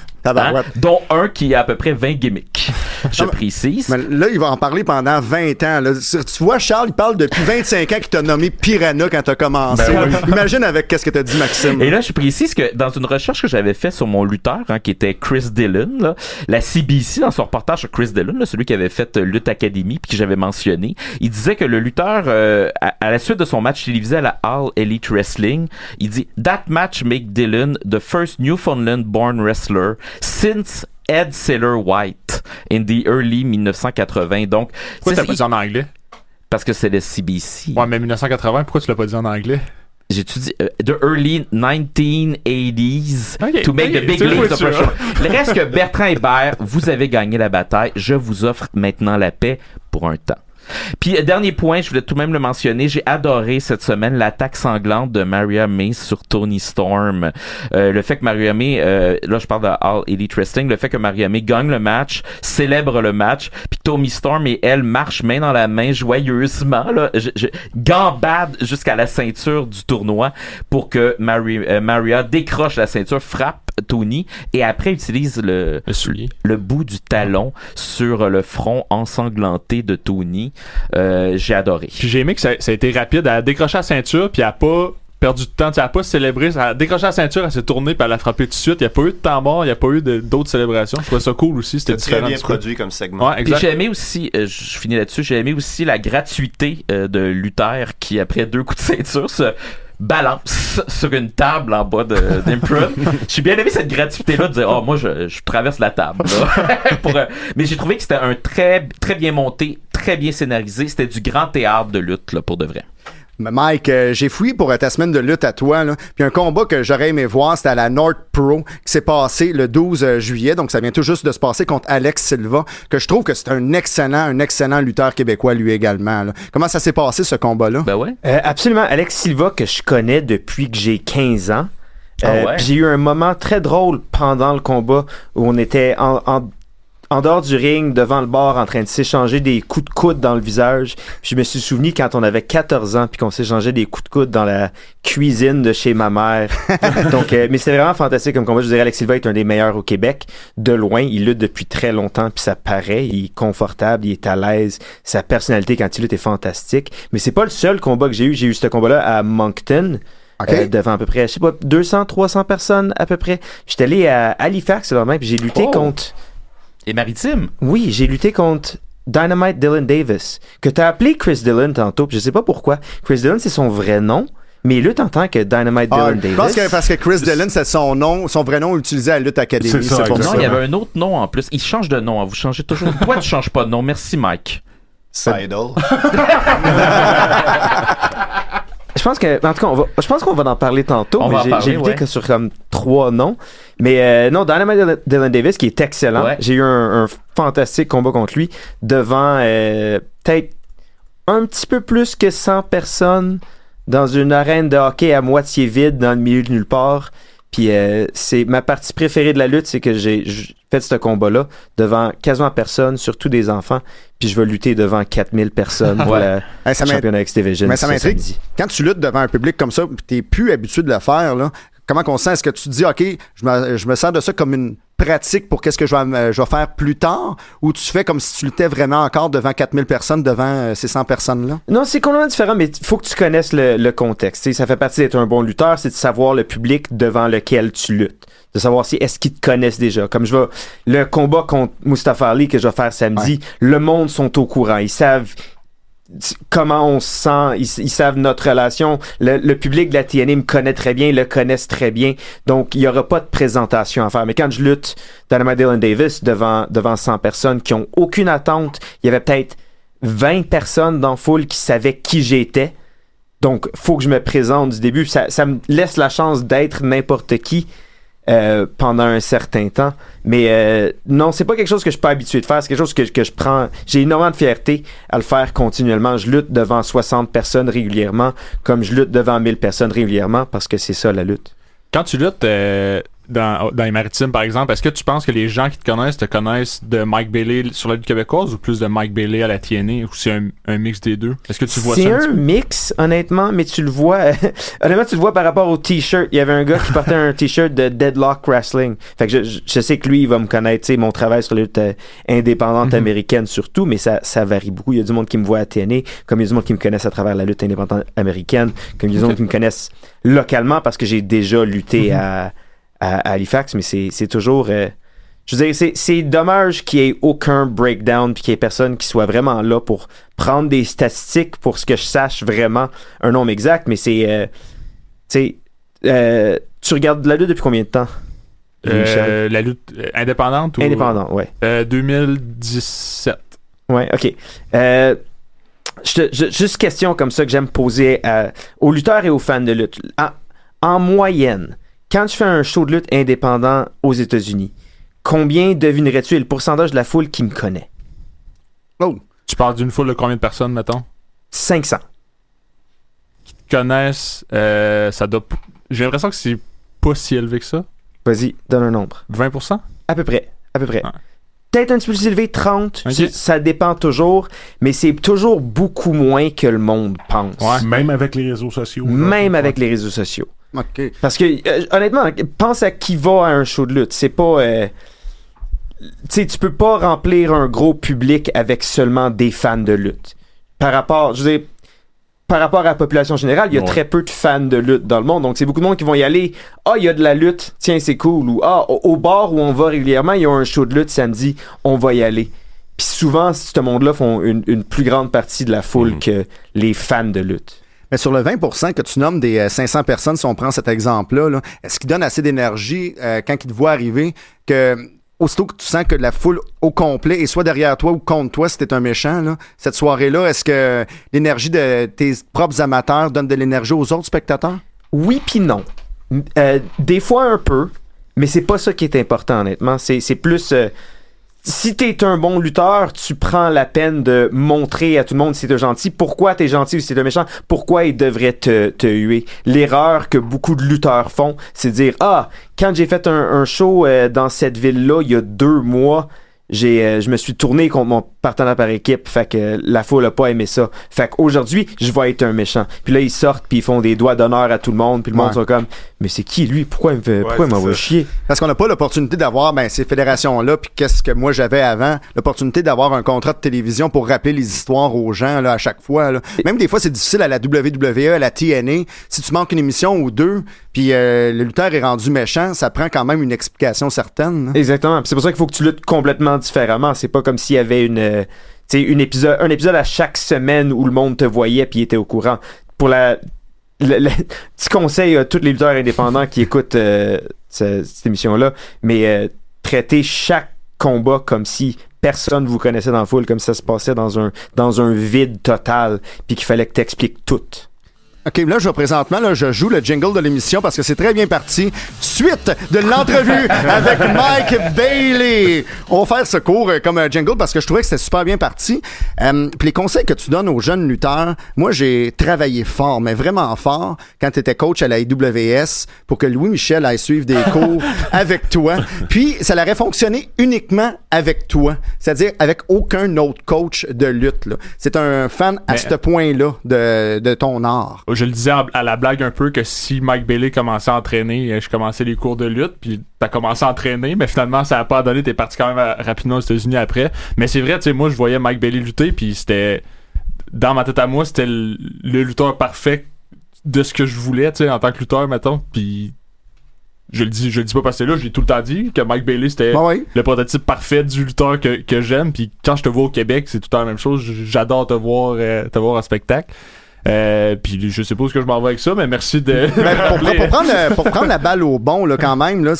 Dont un qui a à peu près 20 gimmicks. Je précise.
Mais là, il va en parler pendant 20 ans. Là. Tu vois, Charles, il parle depuis 25 ans qu'il t'a nommé Piranha quand t'as commencé. Ben oui. Imagine avec qu'est-ce que t'as dit, Maxime.
Et là, je précise que dans une recherche que j'avais faite sur mon lutteur, qui était Chris Dillon, là, la CBC, dans son reportage sur Chris Dillon, là, celui qui avait fait Lutte Academy puis que j'avais mentionné, il disait que le lutteur, à la suite de son match télévisé à la All Elite Wrestling, il dit « That match make Dillon the first Newfoundland-born wrestler since Ed Sailor-White in the early 1980. » Donc,
pourquoi t'as pas dit en anglais?
Parce que c'est le CBC.
Ouais, mais 1980, pourquoi tu l'as pas dit en anglais?
J'ai-tu dit the early 1980s to make the big leagues of wrestling. Le reste que Bertrand Hébert, vous avez gagné la bataille. Je vous offre maintenant la paix pour un temps. Puis, dernier point, je voulais tout de même le mentionner, j'ai adoré cette semaine l'attaque sanglante de Maria May sur Toni Storm. Le fait que Maria May, là je parle de All Elite Wrestling, le fait que Maria May gagne le match, célèbre le match, puis Toni Storm et elle marchent main dans la main joyeusement, là, gambade jusqu'à la ceinture du tournoi pour que Maria décroche la ceinture, frappe Tony et après utilise le bout du talon sur le front ensanglanté de Tony. J'ai adoré.
Puis j'ai aimé que ça a été rapide. Elle a décroché la ceinture puis elle a pas perdu de temps. Elle a pas célébré. Elle a décroché la ceinture, elle s'est tournée puis elle a frappé tout de suite. Il n'y a pas eu de temps mort, il n'y a pas eu d'autres célébrations. Je trouvais ça cool aussi. C'était
très bien produit comme segment.
Ouais, exact.
Puis j'ai aimé aussi, je finis là-dessus, j'ai aimé aussi la gratuité de Luther qui après 2 coups de ceinture se balance sur une table en bas d'Improv. J'ai bien aimé cette gratuité-là de dire « Oh, moi, je traverse la table. » Mais j'ai trouvé que c'était un très, très bien monté, très bien scénarisé. C'était du grand théâtre de lutte, là, pour de vrai.
Mike, j'ai fouillé pour ta semaine de lutte à toi, là. Puis un combat que j'aurais aimé voir, c'était à la North Pro, qui s'est passé le 12 juillet. Donc, ça vient tout juste de se passer contre Alex Silva, que je trouve que c'est un excellent lutteur québécois, lui également, là. Comment ça s'est passé, ce combat-là?
Ben ouais.
Absolument. Alex Silva, que je connais depuis que j'ai 15 ans.
Ouais.
J'ai eu un moment très drôle pendant le combat où on était en dehors du ring, devant le bar, en train de s'échanger des coups de coude dans le visage. Puis je me suis souvenu quand on avait 14 ans puis qu'on s'échangeait des coups de coude dans la cuisine de chez ma mère. Donc, mais c'est vraiment fantastique comme combat. Je dirais Alex Silva est un des meilleurs au Québec. De loin, il lutte depuis très longtemps puis ça paraît. Il est confortable, il est à l'aise. Sa personnalité quand il lutte est fantastique. Mais c'est pas le seul combat que j'ai eu. J'ai eu ce combat-là à Moncton. Okay. Devant à peu près, je sais pas, 200-300 personnes à peu près. J'étais allé à Halifax là même puis j'ai lutté contre...
Et Maritime?
Oui, j'ai lutté contre Dynamite Dylan Davis, que t'as appelé Chris Dillon tantôt, puis je sais pas pourquoi. Chris Dillon, c'est son vrai nom, mais il lutte en tant que Dynamite Dylan Davis.
Je pense que parce que Chris Dillon, c'est son nom, son vrai nom utilisé à Lutte Academy.
C'est pour ça. Non, il y avait un autre nom en plus. Il change de nom, hein. Vous changez toujours. Toi, tu changes pas de nom. Merci, Mike.
Seidel.
Je pense que, en tout cas, je pense qu'on va en parler tantôt. J'ai lutté que sur comme 3 noms. Mais non, Dynamite Dylan Davis, qui est excellent. Ouais. J'ai eu un fantastique combat contre lui devant peut-être un petit peu plus que 100 personnes dans une arène de hockey à moitié vide dans le milieu de nulle part. Puis c'est ma partie préférée de la lutte, c'est que j'ai fait ce combat-là devant quasiment personne, surtout des enfants. Puis je vais lutter devant 4000 personnes pour la championnat X-Division.
Mais ça m'intrigue. Quand tu luttes devant un public comme ça, puis t'es plus habitué de le faire, là, comment qu'on sent? Est-ce que tu te dis, OK, je me sers de ça comme une pratique pour qu'est-ce que je vais faire plus tard, ou tu fais comme si tu luttais vraiment encore devant 4000 personnes, devant ces 100 personnes-là?
Non, c'est complètement différent, mais il faut que tu connaisses le contexte. T'sais, ça fait partie d'être un bon lutteur, c'est de savoir le public devant lequel tu luttes. De savoir si est-ce qu'ils te connaissent déjà. Comme le combat contre Mustafa Ali que je vais faire samedi, le monde sont au courant. Ils savent comment on se sent, ils savent notre relation. Le public de la TNA me connaît très bien, le connaissent très bien. Donc, il n'y aura pas de présentation à faire. Mais quand je lutte Dynamite Dylan Davis devant 100 personnes qui ont aucune attente, il y avait peut-être 20 personnes dans la foule qui savaient qui j'étais. Donc, faut que je me présente du début. Ça me laisse la chance d'être n'importe qui pendant un certain temps. Mais non, c'est pas quelque chose que je suis pas habitué de faire. C'est quelque chose que je prends. J'ai énormément de fierté à le faire continuellement. Je lutte devant 60 personnes régulièrement, comme je lutte devant 1000 personnes régulièrement, parce que c'est ça la lutte.
Quand tu luttes, dans les maritimes, par exemple, est-ce que tu penses que les gens qui te connaissent de Mike Bailey sur la lutte québécoise ou plus de Mike Bailey à la TNA, ou c'est un mix des deux? Est-ce que tu vois ça?
C'est un mix, honnêtement, mais tu le vois. Honnêtement, tu le vois par rapport au t-shirt. Il y avait un gars qui portait un t-shirt de Deadlock Wrestling. Fait que je sais que lui, il va me connaître, tu sais, mon travail sur la lutte indépendante américaine surtout, mais ça varie beaucoup. Il y a du monde qui me voit à TNA, comme il y a du monde qui me connaissent à travers la lutte indépendante américaine, comme il y a du monde qui me connaissent localement parce que j'ai déjà lutté à Halifax, mais c'est toujours... je veux dire, c'est dommage qu'il n'y ait aucun breakdown puis qu'il n'y ait personne qui soit vraiment là pour prendre des statistiques pour ce que je sache vraiment un nombre exact, mais c'est... tu regardes la lutte depuis combien de temps?
La lutte indépendante?
Indépendante, ouais.
2017.
Ouais, OK. Juste question comme ça que j'aime poser aux lutteurs et aux fans de lutte. En moyenne, quand tu fais un show de lutte indépendant aux États-Unis, combien devinerais-tu est le pourcentage de la foule qui me connaît?
Oh! Tu parles d'une foule de combien de personnes, mettons?
500.
Qui te connaissent, ça doit... J'ai l'impression que c'est pas si élevé que ça.
Vas-y, donne un nombre.
20%?
À peu près. Ouais. Peut-être un petit peu plus élevé, 30.
Okay.
Ça dépend toujours, mais c'est toujours beaucoup moins que le monde pense.
Ouais. Même avec les réseaux sociaux.
Même avec les réseaux sociaux.
OK.
Parce que, honnêtement, pense à qui va à un show de lutte. C'est pas... tu sais, tu peux pas remplir un gros public avec seulement des fans de lutte. Par rapport à la population générale, il y a très peu de fans de lutte dans le monde. Donc, c'est beaucoup de monde qui vont y aller. Ah, il y a de la lutte. Tiens, c'est cool. Ou au bar où on va régulièrement, il y a un show de lutte samedi. On va y aller. Puis souvent, ce monde-là font une plus grande partie de la foule que les fans de lutte.
Mais sur le 20% que tu nommes des 500 personnes, si on prend cet exemple-là, là, est-ce qu'il donne assez d'énergie quand ils te voient arriver que aussitôt que tu sens que la foule au complet est soit derrière toi ou contre toi si t'es un méchant, là, cette soirée-là, est-ce que l'énergie de tes propres amateurs donne de l'énergie aux autres spectateurs?
Oui puis non. Des fois un peu, mais c'est pas ça qui est important honnêtement. C'est plus... si t'es un bon lutteur, tu prends la peine de montrer à tout le monde si t'es gentil, pourquoi t'es gentil ou si t'es un méchant, pourquoi ils devraient te huer. L'erreur que beaucoup de lutteurs font, c'est de dire « Ah, quand j'ai fait un show dans cette ville-là il y a 2 mois, je me suis tourné contre mon partenaire par équipe, fait que la foule a pas aimé ça. Fait qu'aujourd'hui, je vais être un méchant. » Puis là, ils sortent, puis ils font des doigts d'honneur à tout le monde, puis le monde sont comme « Mais c'est qui lui? Pourquoi il m'envoie chier? »
Parce qu'on n'a pas l'opportunité d'avoir ces fédérations-là, puis qu'est-ce que moi j'avais avant, l'opportunité d'avoir un contrat de télévision pour rappeler les histoires aux gens là, à chaque fois. Là. Même des fois, c'est difficile à la WWE, à la TNA. Si tu manques une émission ou 2, puis le lutteur est rendu méchant, ça prend quand même une explication certaine. Là.
Exactement. Puis c'est pour ça qu'il faut que tu luttes complètement différemment. C'est pas comme s'il y avait un épisode à chaque semaine où le monde te voyait puis était au courant. Pour petit conseil à tous les lutteurs indépendants qui écoutent cette émission-là, mais traitez chaque combat comme si personne vous connaissait dans la foule, comme si ça se passait dans un vide total puis qu'il fallait que t'expliques tout.
OK, là, je joue le jingle de l'émission parce que c'est très bien parti. Suite de l'entrevue avec Mike Bailey. On va faire ce cours comme un jingle parce que je trouvais que c'était super bien parti. Puis les conseils que tu donnes aux jeunes lutteurs, moi, j'ai travaillé fort, mais vraiment fort, quand tu étais coach à la IWS pour que Louis-Michel aille suivre des cours avec toi. Puis, ça aurait fonctionné uniquement avec toi, c'est-à-dire avec aucun autre coach de lutte. Là. C'est un fan à ce point-là de ton art.
Je le disais à la blague un peu que si Mike Bailey commençait à entraîner, je commençais les cours de lutte, puis t'as commencé à entraîner, mais finalement ça a pas donné, t'es parti quand même rapidement aux États-Unis après. Mais c'est vrai, tu sais, moi je voyais Mike Bailey lutter, puis c'était dans ma tête à moi, c'était le lutteur parfait de ce que je voulais, tu sais, en tant que lutteur, mettons, puis je le dis pas parce que là, je l'ai tout le temps dit que Mike Bailey c'était le prototype parfait du lutteur que j'aime, puis quand je te vois au Québec, c'est tout le temps la même chose, j'adore te voir en spectacle. Puis je sais pas où je m'en vais avec ça, mais merci de...
pour prendre la balle au bon, là, quand même, là,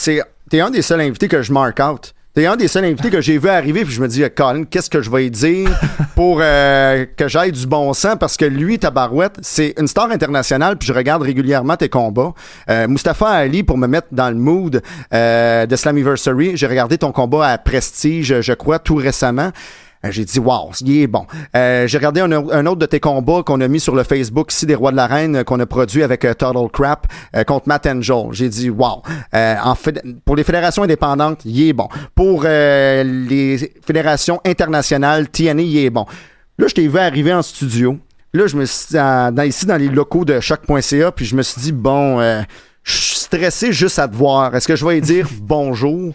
t'es un des seuls invités que je mark out. T'es un des seuls invités que j'ai vu arriver, puis je me dis, Colin, qu'est-ce que je vais lui dire pour que j'aille du bon sens? Parce que lui, tabarouette, c'est une star internationale, puis je regarde régulièrement tes combats. Mustafa Ali, pour me mettre dans le mood de Slammiversary, j'ai regardé ton combat à Prestige, je crois, tout récemment. J'ai dit, wow, il est bon. J'ai regardé un autre de tes combats qu'on a mis sur le Facebook ici des Rois de l'Arène, qu'on a produit avec Total Crap contre Matt Angel. J'ai dit, wow. Pour les fédérations indépendantes, il est bon. Pour les fédérations internationales, TNA, il est bon. Là, je t'ai vu arriver en studio. Là, je me suis ici dans les locaux de choc.ca, puis je me suis dit, bon, je suis stressé juste à te voir. Est-ce que je vais lui dire bonjour?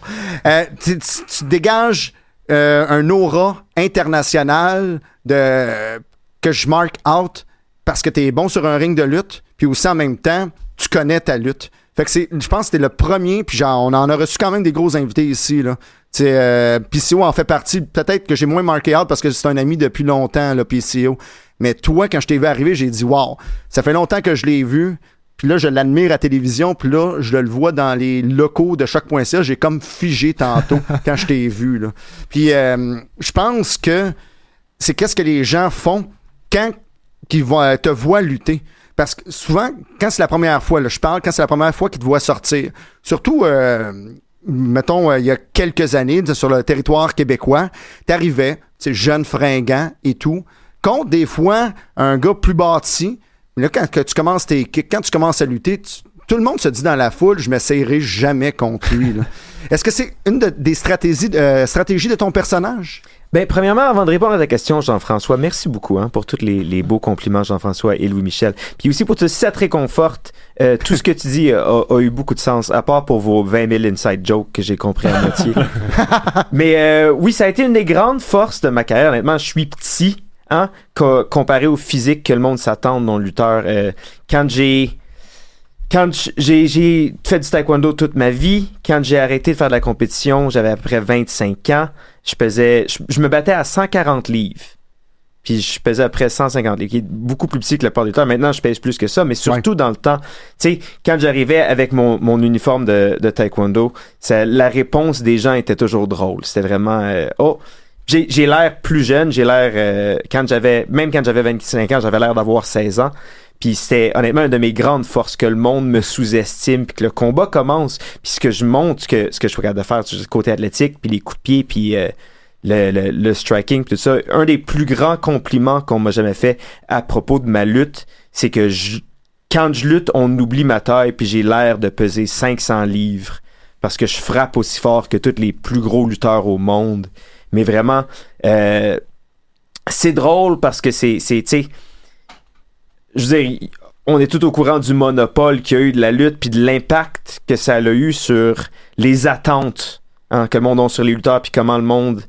Tu dégages un aura international que je marque out parce que tu es bon sur un ring de lutte, puis aussi en même temps, tu connais ta lutte. Fait que je pense que t'es le premier, puis genre, on en a reçu quand même des gros invités ici, là. PCO en fait partie. Peut-être que j'ai moins marqué out parce que c'est un ami depuis longtemps, là, PCO. Mais toi, quand je t'ai vu arriver, j'ai dit, wow, ça fait longtemps que je l'ai vu. Puis là, je l'admire à la télévision. Puis là, je le vois dans les locaux de choc.ca. J'ai comme figé tantôt quand je t'ai vu, là. Puis je pense que c'est qu'est-ce que les gens font quand ils te voient lutter. Parce que souvent, quand c'est la première fois, là, je parle, quand c'est la première fois qu'ils te voient sortir, surtout... mettons, il y a quelques années, sur le territoire québécois, t'arrivais, jeune, fringant et tout, contre des fois un gars plus bâti. Là, quand tu commences tes kicks, quand tu commences à lutter, tout le monde se dit dans la foule, je m'essayerai jamais contre lui. Là. Est-ce que c'est une des stratégies de ton personnage?
Ben, premièrement, avant de répondre à ta question, Jean-François, merci beaucoup pour tous les beaux compliments, Jean-François et Louis-Michel. Puis aussi pour tout si ça te réconforte, tout ce que tu dis a eu beaucoup de sens, à part pour vos 20 000 inside jokes que j'ai compris à moitié. Mais oui, ça a été une des grandes forces de ma carrière. Honnêtement, je suis petit, comparé au physique que le monde s'attend dans le lutteur. Quand j'ai fait du taekwondo toute ma vie, quand j'ai arrêté de faire de la compétition, j'avais à peu près 25 ans. Je me battais à 140 livres. Puis je pesais à peu près 150 livres, qui est beaucoup plus petit que le port du temps. Maintenant, je pèse plus que ça, mais surtout dans le temps. Tu sais, quand j'arrivais avec mon uniforme de taekwondo, la réponse des gens était toujours drôle. C'était vraiment... j'ai l'air plus jeune, quand j'avais 25 ans, j'avais l'air d'avoir 16 ans. Puis c'était honnêtement une de mes grandes forces, que le monde me sous-estime, puis que le combat commence, puis ce que je montre, ce que je suis capable de faire, le côté athlétique, puis les coups de pied, puis le striking, puis tout ça. Un des plus grands compliments qu'on m'a jamais fait à propos de ma lutte, c'est que quand je lutte, on oublie ma taille, puis j'ai l'air de peser 500 livres, parce que je frappe aussi fort que tous les plus gros lutteurs au monde. Mais vraiment, c'est drôle parce que c'est tu sais, je veux dire, on est tout au courant du monopole qu'il y a eu de la lutte puis de l'impact que ça a eu sur les attentes que le monde a sur les lutteurs puis comment le monde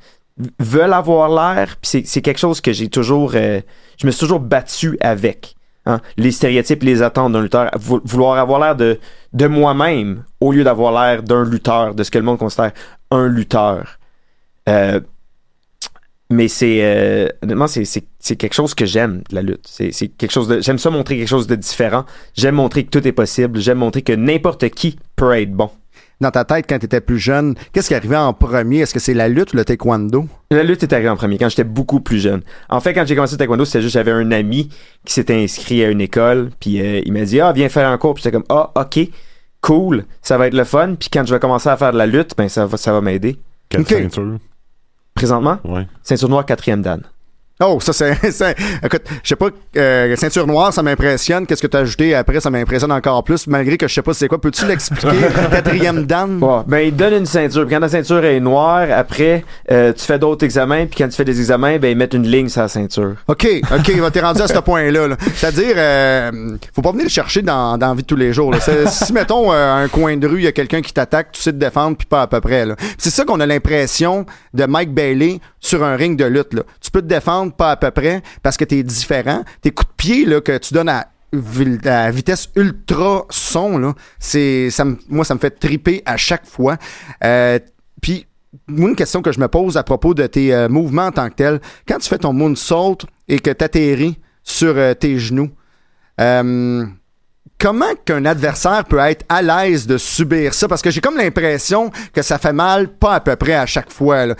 veut avoir l'air. Puis c'est quelque chose que j'ai toujours... je me suis toujours battu avec. Les stéréotypes, les attentes d'un lutteur. Vouloir avoir l'air de moi-même au lieu d'avoir l'air d'un lutteur, de ce que le monde considère un lutteur. Mais honnêtement, c'est quelque chose que j'aime, la lutte. C'est quelque chose j'aime ça montrer quelque chose de différent. J'aime montrer que tout est possible. J'aime montrer que n'importe qui peut être bon.
Dans ta tête, quand tu étais plus jeune, qu'est-ce qui arrivait en premier? Est-ce que c'est la lutte ou le taekwondo?
La lutte est arrivée en premier, quand j'étais beaucoup plus jeune. En fait, quand j'ai commencé le taekwondo, c'était juste, j'avais un ami qui s'était inscrit à une école, puis il m'a dit, viens faire un cours. Puis j'étais comme, ok, cool, ça va être le fun. Puis quand je vais commencer à faire de la lutte, ben ça va m'aider.
Quelle ceinture?
Présentement?
Ouais.
Ceinture noire 4e dan.
Oh, ça c'est... Écoute, je sais pas, ceinture noire, ça m'impressionne. Qu'est-ce que tu as ajouté après, ça m'impressionne encore plus, malgré que je sais pas c'est quoi. Peux-tu l'expliquer, 4e dan?
Bon, ben, il donne une ceinture. Puis quand la ceinture est noire, après, tu fais d'autres examens. Puis quand tu fais des examens, ben, ils mettent une ligne sur la ceinture.
OK, t'es rendu à ce point-là. Là. C'est-à-dire, faut pas venir le chercher dans la vie de tous les jours. Là. Si, mettons, un coin de rue, il y a quelqu'un qui t'attaque, tu sais te défendre, puis pas à peu près. Là. C'est ça qu'on a l'impression de Mike Bailey sur un ring de lutte. Là. Tu peux te défendre pas à peu près parce que t'es différent. Tes coups de pied là, que tu donnes à vitesse ultra son, là, moi, ça me fait triper à chaque fois. Puis, moi, une question que je me pose à propos de tes mouvements en tant que tel, quand tu fais ton moonsault et que tu atterris sur tes genoux, comment qu'un adversaire peut être à l'aise de subir ça? Parce que j'ai comme l'impression que ça fait mal pas à peu près à chaque fois. Là.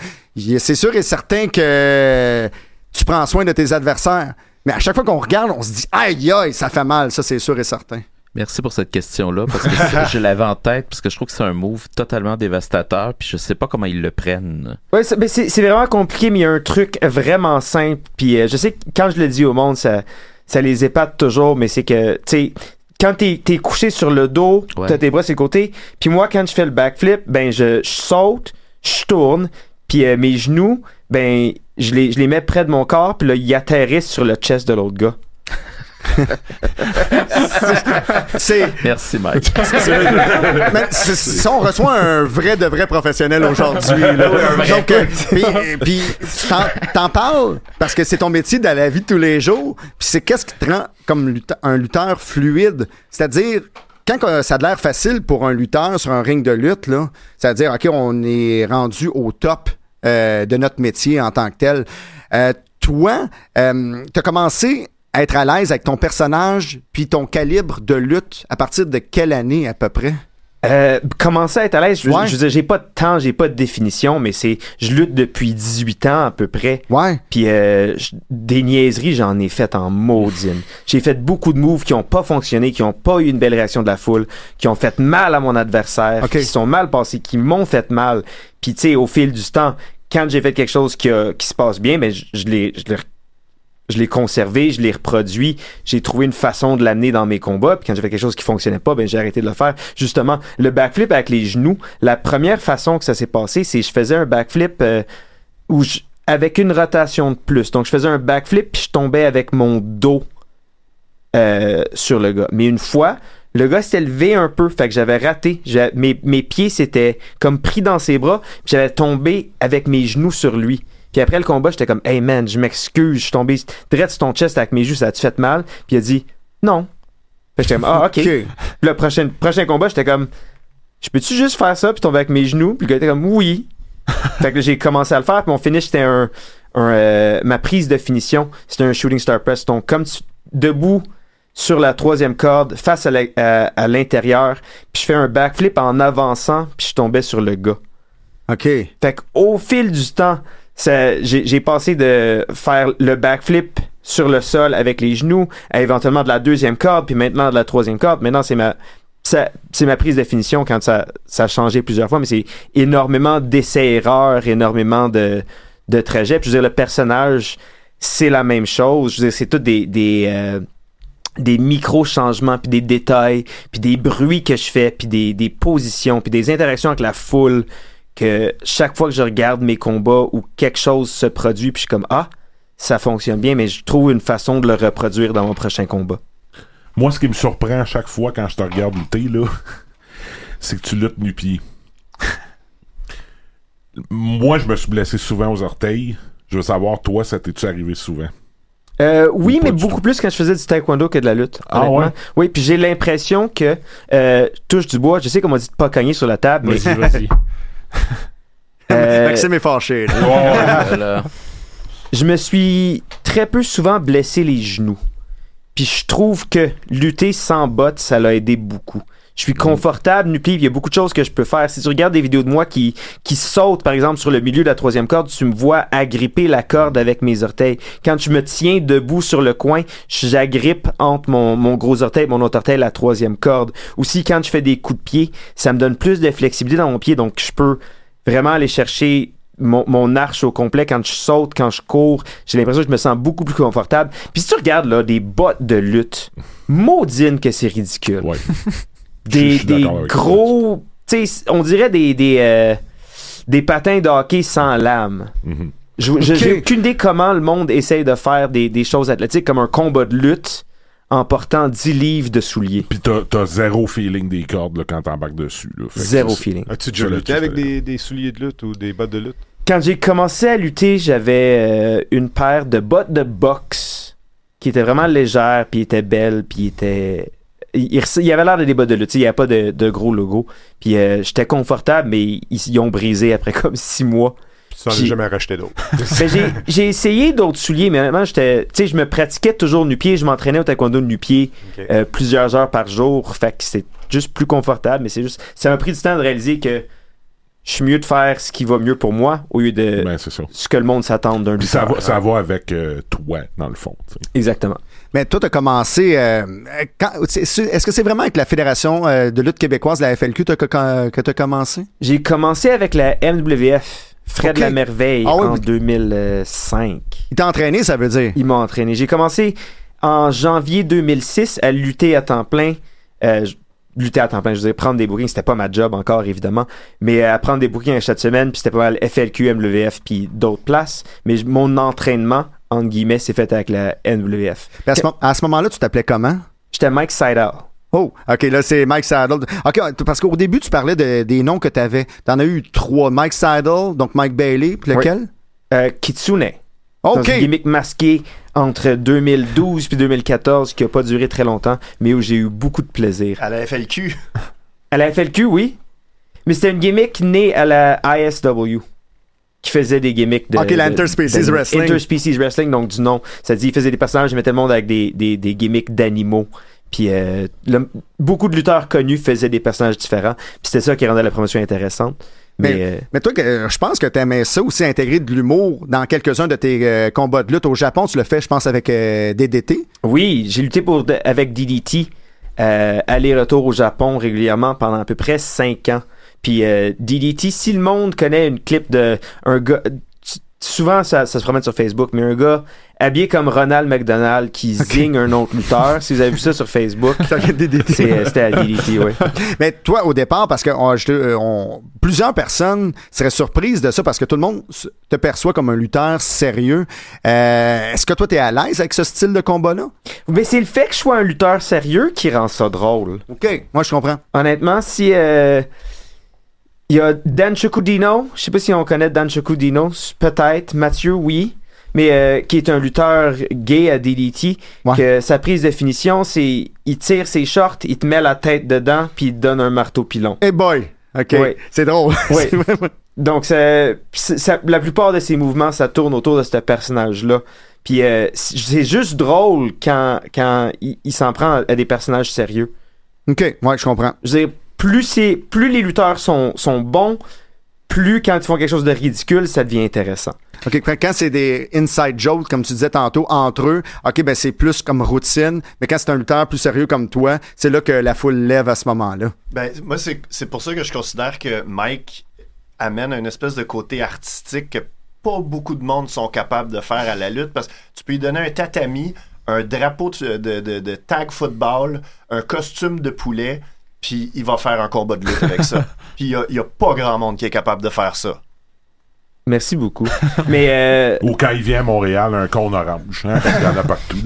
C'est sûr et certain que tu prends soin de tes adversaires. Mais à chaque fois qu'on regarde, on se dit « Aïe, aïe, ça fait mal. » Ça, c'est sûr et certain.
Merci pour cette question-là, parce que je l'avais en tête, parce que je trouve que c'est un move totalement dévastateur, puis je sais pas comment ils le prennent.
Ouais, c'est vraiment compliqué, mais il y a un truc vraiment simple, puis je sais que quand je le dis au monde, ça les épate toujours, mais c'est que, tu sais, quand t'es couché sur le dos, t'as tes bras sur le côté, puis moi, quand je fais le backflip, ben je saute, je tourne, puis mes genoux, ben je les mets près de mon corps, puis là, ils atterrissent sur le chest de l'autre gars.
Merci, Mike.
Si on reçoit un vrai de vrai professionnel aujourd'hui, là. Donc, puis t'en parles parce que c'est ton métier dans la vie de tous les jours. Puis c'est qu'est-ce qui te rend comme un lutteur fluide, c'est-à-dire quand ça a l'air facile pour un lutteur sur un ring de lutte, là, c'est-à-dire ok, on est rendu au top de notre métier en tant que tel. Toi, t'as commencé à être à l'aise avec ton personnage puis ton calibre de lutte à partir de quelle année à peu près?
Commencer à être à l'aise, je veux dire, j'ai pas de temps, j'ai pas de définition, mais je lutte depuis 18 ans à peu près.
Ouais.
Puis des niaiseries, j'en ai fait en maudine. J'ai fait beaucoup de moves qui ont pas fonctionné, qui ont pas eu une belle réaction de la foule, qui ont fait mal à mon adversaire, qui sont mal passés, qui m'ont fait mal. Puis tu sais, au fil du temps, quand j'ai fait quelque chose qui se passe bien, ben je l'ai conservé, je l'ai reproduit, j'ai trouvé une façon de l'amener dans mes combats, puis quand j'ai fait quelque chose qui fonctionnait pas, ben j'ai arrêté de le faire. Justement, le backflip avec les genoux, la première façon que ça s'est passé, c'est que je faisais un backflip avec une rotation de plus. Donc je faisais un backflip puis je tombais avec mon dos sur le gars. Mais une fois, le gars s'était levé un peu, fait que j'avais raté. Mes pieds s'étaient comme pris dans ses bras, puis j'avais tombé avec mes genoux sur lui. Puis après le combat, j'étais comme « Hey man, je m'excuse, je suis tombé direct sur ton chest avec mes joues, ça a-tu fait mal? » Puis il a dit « Non. » Fait que j'étais comme « Ah, ok. » Puis le prochain combat, j'étais comme « Je peux-tu juste faire ça puis tomber avec mes genoux? » Puis le gars était comme « Oui. » Fait que là, j'ai commencé à le faire, puis mon finish, c'était ma prise de finition, c'était un shooting star press. Donc comme debout sur la troisième corde, face à l'intérieur, puis je fais un backflip en avançant, puis je tombais sur le gars.
OK.
Fait qu'au fil du temps, j'ai passé de faire le backflip sur le sol avec les genoux à éventuellement de la deuxième corde, puis maintenant de la troisième corde. Maintenant, c'est ma prise de finition quand ça a changé plusieurs fois, mais c'est énormément d'essais-erreurs, énormément de trajets. Puis je veux dire, le personnage, c'est la même chose. Je veux dire, c'est tout des micro-changements, puis des détails, puis des bruits que je fais, puis des positions, puis des interactions avec la foule, que chaque fois que je regarde mes combats où quelque chose se produit, puis je suis comme « Ah, ça fonctionne bien, mais je trouve une façon de le reproduire dans mon prochain combat. »
Moi, ce qui me surprend à chaque fois quand je te regarde lutter, là, c'est que tu luttes nu-pied. Moi, je me suis blessé souvent aux orteils. Je veux savoir, toi, ça t'es-tu arrivé souvent?
Oui, mais beaucoup plus quand je faisais du taekwondo que de la lutte.
Ah ouais?
Oui, puis j'ai l'impression que touche du bois, je sais qu'on m'a dit de pas cogner sur la table, mais...
Vas-y.
Maxime est fâché.
Je me suis très peu souvent blessé les genoux. Puis je trouve que lutter sans bottes, ça l'a aidé beaucoup. Je suis confortable nu-pied, il y a beaucoup de choses que je peux faire. Si tu regardes des vidéos de moi qui sautent, par exemple, sur le milieu de la troisième corde, tu me vois agripper la corde avec mes orteils. Quand je me tiens debout sur le coin, j'agrippe entre mon gros orteil et mon autre orteil la troisième corde. Aussi, quand je fais des coups de pied, ça me donne plus de flexibilité dans mon pied, donc je peux vraiment aller chercher mon arche au complet. Quand je saute, quand je cours, j'ai l'impression que je me sens beaucoup plus confortable. Puis si tu regardes là, des bottes de lutte, maudine que c'est ridicule.
Ouais.
Des gros, tu sais, on dirait des patins de hockey sans lame.
Mm-hmm.
J'ai aucune idée comment le monde essaye de faire des choses athlétiques comme un combat de lutte en portant 10 livres de souliers.
Puis t'as zéro feeling des cordes là, quand t'embarques dessus. Là.
Zéro feeling.
As-tu déjà lutté avec des souliers de lutte ou des bottes de lutte?
Quand j'ai commencé à lutter, j'avais une paire de bottes de boxe qui étaient vraiment légères, puis étaient belles, puis étaient... Il avait l'air de des bottes de lutte, il n'y avait pas de gros logo. Puis j'étais confortable, mais ils ont brisé après comme 6 mois.
Tu n'en as jamais racheté d'autres.
Ben, j'ai essayé d'autres souliers, mais honnêtement, je me pratiquais toujours nu-pied. Je m'entraînais au taekwondo nu-pied plusieurs heures par jour. Fait que c'est juste plus confortable, mais ça m'a pris du temps de réaliser que je suis mieux de faire ce qui va mieux pour moi au lieu de
c'est ça.
ce que le monde s'attend d'un lutteur.
Ça va avec toi, dans le fond. T'sais.
Exactement.
Mais toi, tu as commencé. Est-ce que c'est vraiment avec la Fédération de lutte québécoise, la FLQ, que tu as commencé?
J'ai commencé avec la MWF, Fred La Merveille, en 2005.
Il t'a entraîné, ça veut dire?
Il m'a entraîné. J'ai commencé en janvier 2006 à lutter à temps plein. Lutter à temps plein, je veux dire, prendre des bookings, c'était pas ma job encore, évidemment, mais à prendre des bookings chaque semaine, puis c'était pas mal FLQ, MWF, puis d'autres places. Mais mon entraînement, entre guillemets, c'est fait avec la NWF.
À ce moment-là, tu t'appelais comment?
J'étais Mike Seidel.
Oh, OK, là, c'est Mike Seidel. OK, parce qu'au début, tu parlais des noms que tu avais. Tu en as eu 3. Mike Seidel, donc Mike Bailey, puis lequel?
Oui. Kitsune.
OK.
Dans un gimmick masqué entre 2012 puis 2014 qui a pas duré très longtemps, mais où j'ai eu beaucoup de plaisir.
À la FLQ?
À la FLQ, oui. Mais c'était une gimmick née à la ISW. Qui faisait des gimmicks de...
OK, l'Interspecies Wrestling.
Interspecies Wrestling, donc du nom. Ça dit, il faisait des personnages, il mettait le monde avec des gimmicks d'animaux. Puis beaucoup de lutteurs connus faisaient des personnages différents. Puis c'était ça qui rendait la promotion intéressante.
Mais toi, je pense que tu aimais ça aussi, intégrer de l'humour dans quelques-uns de tes combats de lutte. Au Japon, tu le fais, je pense, avec DDT.
Oui, j'ai lutté avec DDT, aller-retour au Japon régulièrement pendant à peu près 5 ans. Puis DDT, si le monde connaît une clip de un gars... Souvent, ça se promène sur Facebook, mais un gars habillé comme Ronald McDonald qui zigne un autre lutteur. Si vous avez vu ça sur Facebook, c'était à DDT, oui.
Mais toi, au départ, parce que plusieurs personnes seraient surprises de ça parce que tout le monde te perçoit comme un lutteur sérieux. Est-ce que toi, t'es à l'aise avec ce style de combat-là?
Mais c'est le fait que je sois un lutteur sérieux qui rend ça drôle.
OK, moi, je comprends.
Honnêtement, si... il y a Dan Chocudino, je sais pas si on connaît Dan Chocudino, peut-être, Mathieu, oui, mais qui est un lutteur gay à DDT, que sa prise de finition, c'est il tire ses shorts, il te met la tête dedans, puis il te donne un marteau pilon.
Hey boy! OK, c'est drôle.
Oui. Donc, la plupart de ses mouvements, ça tourne autour de ce personnage-là. Puis c'est juste drôle quand il s'en prend à des personnages sérieux.
OK, ouais, je comprends.
Je veux dire, plus les lutteurs sont bons, plus quand ils font quelque chose de ridicule, ça devient intéressant.
OK, quand c'est des inside jokes, comme tu disais tantôt, entre eux, OK, ben c'est plus comme routine, mais quand c'est un lutteur plus sérieux comme toi, c'est là que la foule lève à ce moment-là.
Ben, moi, c'est pour ça que je considère que Mike amène une espèce de côté artistique que pas beaucoup de monde sont capables de faire à la lutte, parce que tu peux lui donner un tatami, un drapeau de tag football, un costume de poulet, puis il va faire un combat de lutte avec ça. Puis il y a pas grand monde qui est capable de faire ça.
Merci beaucoup. Mais
ou quand il vient à Montréal, un cône orange. Hein, parce qu'il y en a partout.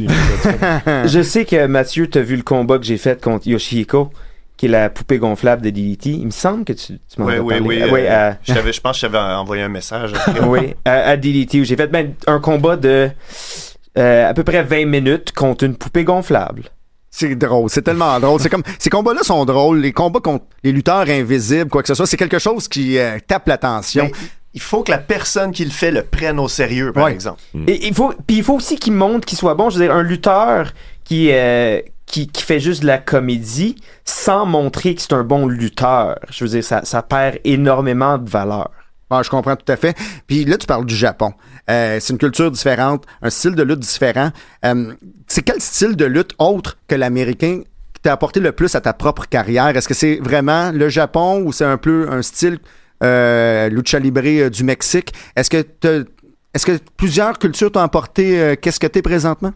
Je sais que Mathieu, t'as vu le combat que j'ai fait contre Yoshihiko, qui est la poupée gonflable de DDT. Il me semble que tu m'en as parlé.
Oui. Je pense que je t'avais envoyé un message.
Oui, à DDT, où j'ai fait un combat de à peu près 20 minutes contre une poupée gonflable.
C'est drôle, c'est tellement drôle. C'est comme ces combats-là sont drôles. Les combats contre les lutteurs invisibles, quoi que ce soit, c'est quelque chose qui tape l'attention.
Mais il faut que la personne qui le fait le prenne au sérieux, par exemple.
Et il faut aussi qu'il montre qu'il soit bon. Je veux dire, un lutteur qui fait juste de la comédie sans montrer que c'est un bon lutteur. Je veux dire, ça perd énormément de valeur.
Ah, je comprends tout à fait. Puis là, tu parles du Japon. C'est une culture différente, un style de lutte différent. C'est quel style de lutte autre que l'américain qui t'a apporté le plus à ta propre carrière? Est-ce que c'est vraiment le Japon ou c'est un peu un style lucha libre du Mexique? Est-ce que plusieurs cultures t'ont apporté qu'est-ce que t'es présentement?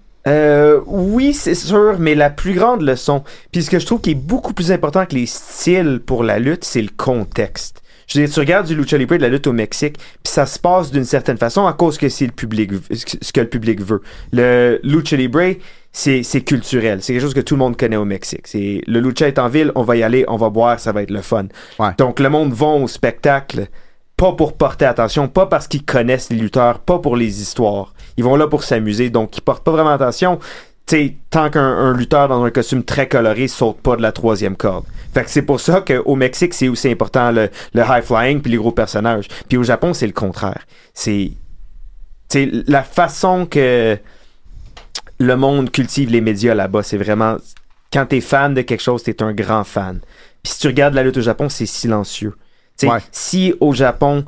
Oui, c'est sûr, mais la plus grande leçon, puis ce que je trouve qui est beaucoup plus important que les styles pour la lutte, c'est le contexte. Je veux dire, tu regardes du lucha libre, de la lutte au Mexique, puis ça se passe d'une certaine façon à cause que c'est ce que le public veut. Le lucha libre, c'est culturel. C'est quelque chose que tout le monde connaît au Mexique. C'est le lucha est en ville, on va y aller, on va boire, ça va être le fun. Ouais. Donc le monde va au spectacle pas pour porter attention, pas parce qu'ils connaissent les lutteurs, pas pour les histoires. Ils vont là pour s'amuser, donc ils portent pas vraiment attention. T'sais, tant qu'un lutteur dans un costume très coloré saute pas de la 3e corde. Fait que c'est pour ça qu'au Mexique, c'est aussi important le high flying puis les gros personnages. Puis au Japon, c'est le contraire. C'est la façon que le monde cultive les médias là-bas. C'est vraiment... Quand t'es fan de quelque chose, t'es un grand fan. Puis si tu regardes la lutte au Japon, c'est silencieux. Si au Japon,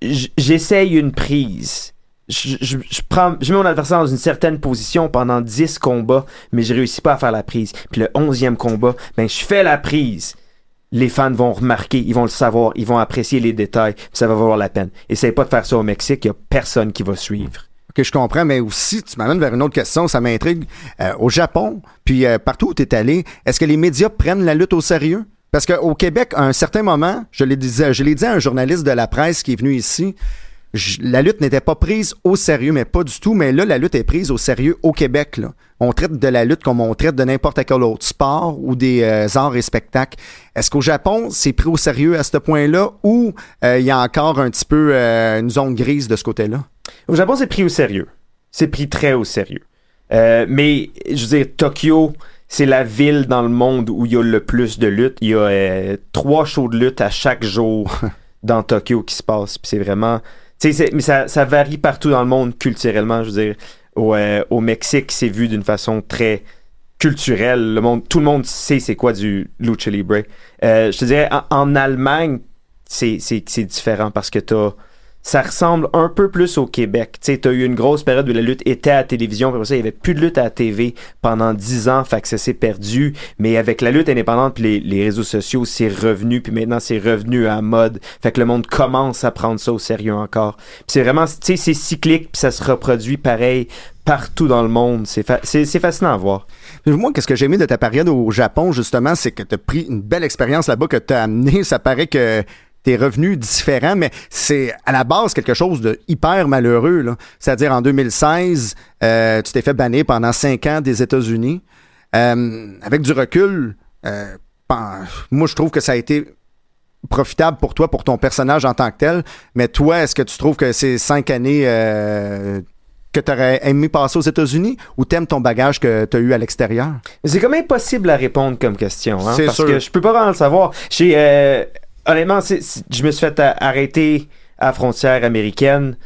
j'essaye une prise... je mets mon adversaire dans une certaine position pendant 10 combats, mais je réussis pas à faire la prise. Puis le 11e combat, ben je fais la prise. Les fans vont remarquer, ils vont le savoir, ils vont apprécier les détails, puis ça va valoir la peine. Essayez pas de faire ça au Mexique, il y a personne qui va suivre.
OK, je comprends, mais aussi, tu m'amènes vers une autre question, ça m'intrigue. Au Japon, puis partout où tu es allé, est-ce que les médias prennent la lutte au sérieux? Parce qu'au Québec, à un certain moment, je l'ai dit à un journaliste de la presse qui est venu ici, la lutte n'était pas prise au sérieux, mais pas du tout. Mais là, la lutte est prise au sérieux au Québec. Là. On traite de la lutte comme on traite de n'importe quel autre sport ou des arts et spectacles. Est-ce qu'au Japon, c'est pris au sérieux à ce point-là ou il y a encore un petit peu une zone grise de ce côté-là?
Au Japon, c'est pris au sérieux. C'est pris très au sérieux. Mais, je veux dire, Tokyo, c'est la ville dans le monde où il y a le plus de lutte. Il y a 3 shows de lutte à chaque jour dans Tokyo qui se passent. Puis c'est vraiment... mais ça varie partout dans le monde culturellement. Je veux dire, au Mexique, c'est vu d'une façon très culturelle. Tout le monde sait c'est quoi du lucha libre. Je te dirais, en Allemagne, c'est différent parce que ça ressemble un peu plus au Québec. Tu sais, t'as eu une grosse période où la lutte était à la télévision, puis après ça, il n'y avait plus de lutte à la TV pendant 10 ans, fait que ça s'est perdu. Mais avec la lutte indépendante puis les réseaux sociaux, c'est revenu, puis maintenant, c'est revenu à la mode. Fait que le monde commence à prendre ça au sérieux encore. Puis c'est vraiment, tu sais, c'est cyclique, puis ça se reproduit pareil partout dans le monde. C'est fascinant à voir.
Moi, qu'est-ce que j'ai aimé de ta période au Japon, justement, c'est que tu as pris une belle expérience là-bas que tu as amené. Ça paraît que tes revenus différents, mais c'est à la base quelque chose de hyper malheureux. Là. C'est-à-dire, en 2016, tu t'es fait bannir pendant 5 ans des États-Unis. Avec du recul, moi, je trouve que ça a été profitable pour toi, pour ton personnage en tant que tel. Mais toi, est-ce que tu trouves que ces 5 années que tu aurais aimé passer aux États-Unis ou t'aimes ton bagage que tu as eu à l'extérieur?
C'est comme impossible à répondre comme question. Hein,
c'est
parce
sûr.
Que je peux pas vraiment le savoir. Honnêtement, je me suis fait arrêter à la frontière américaine.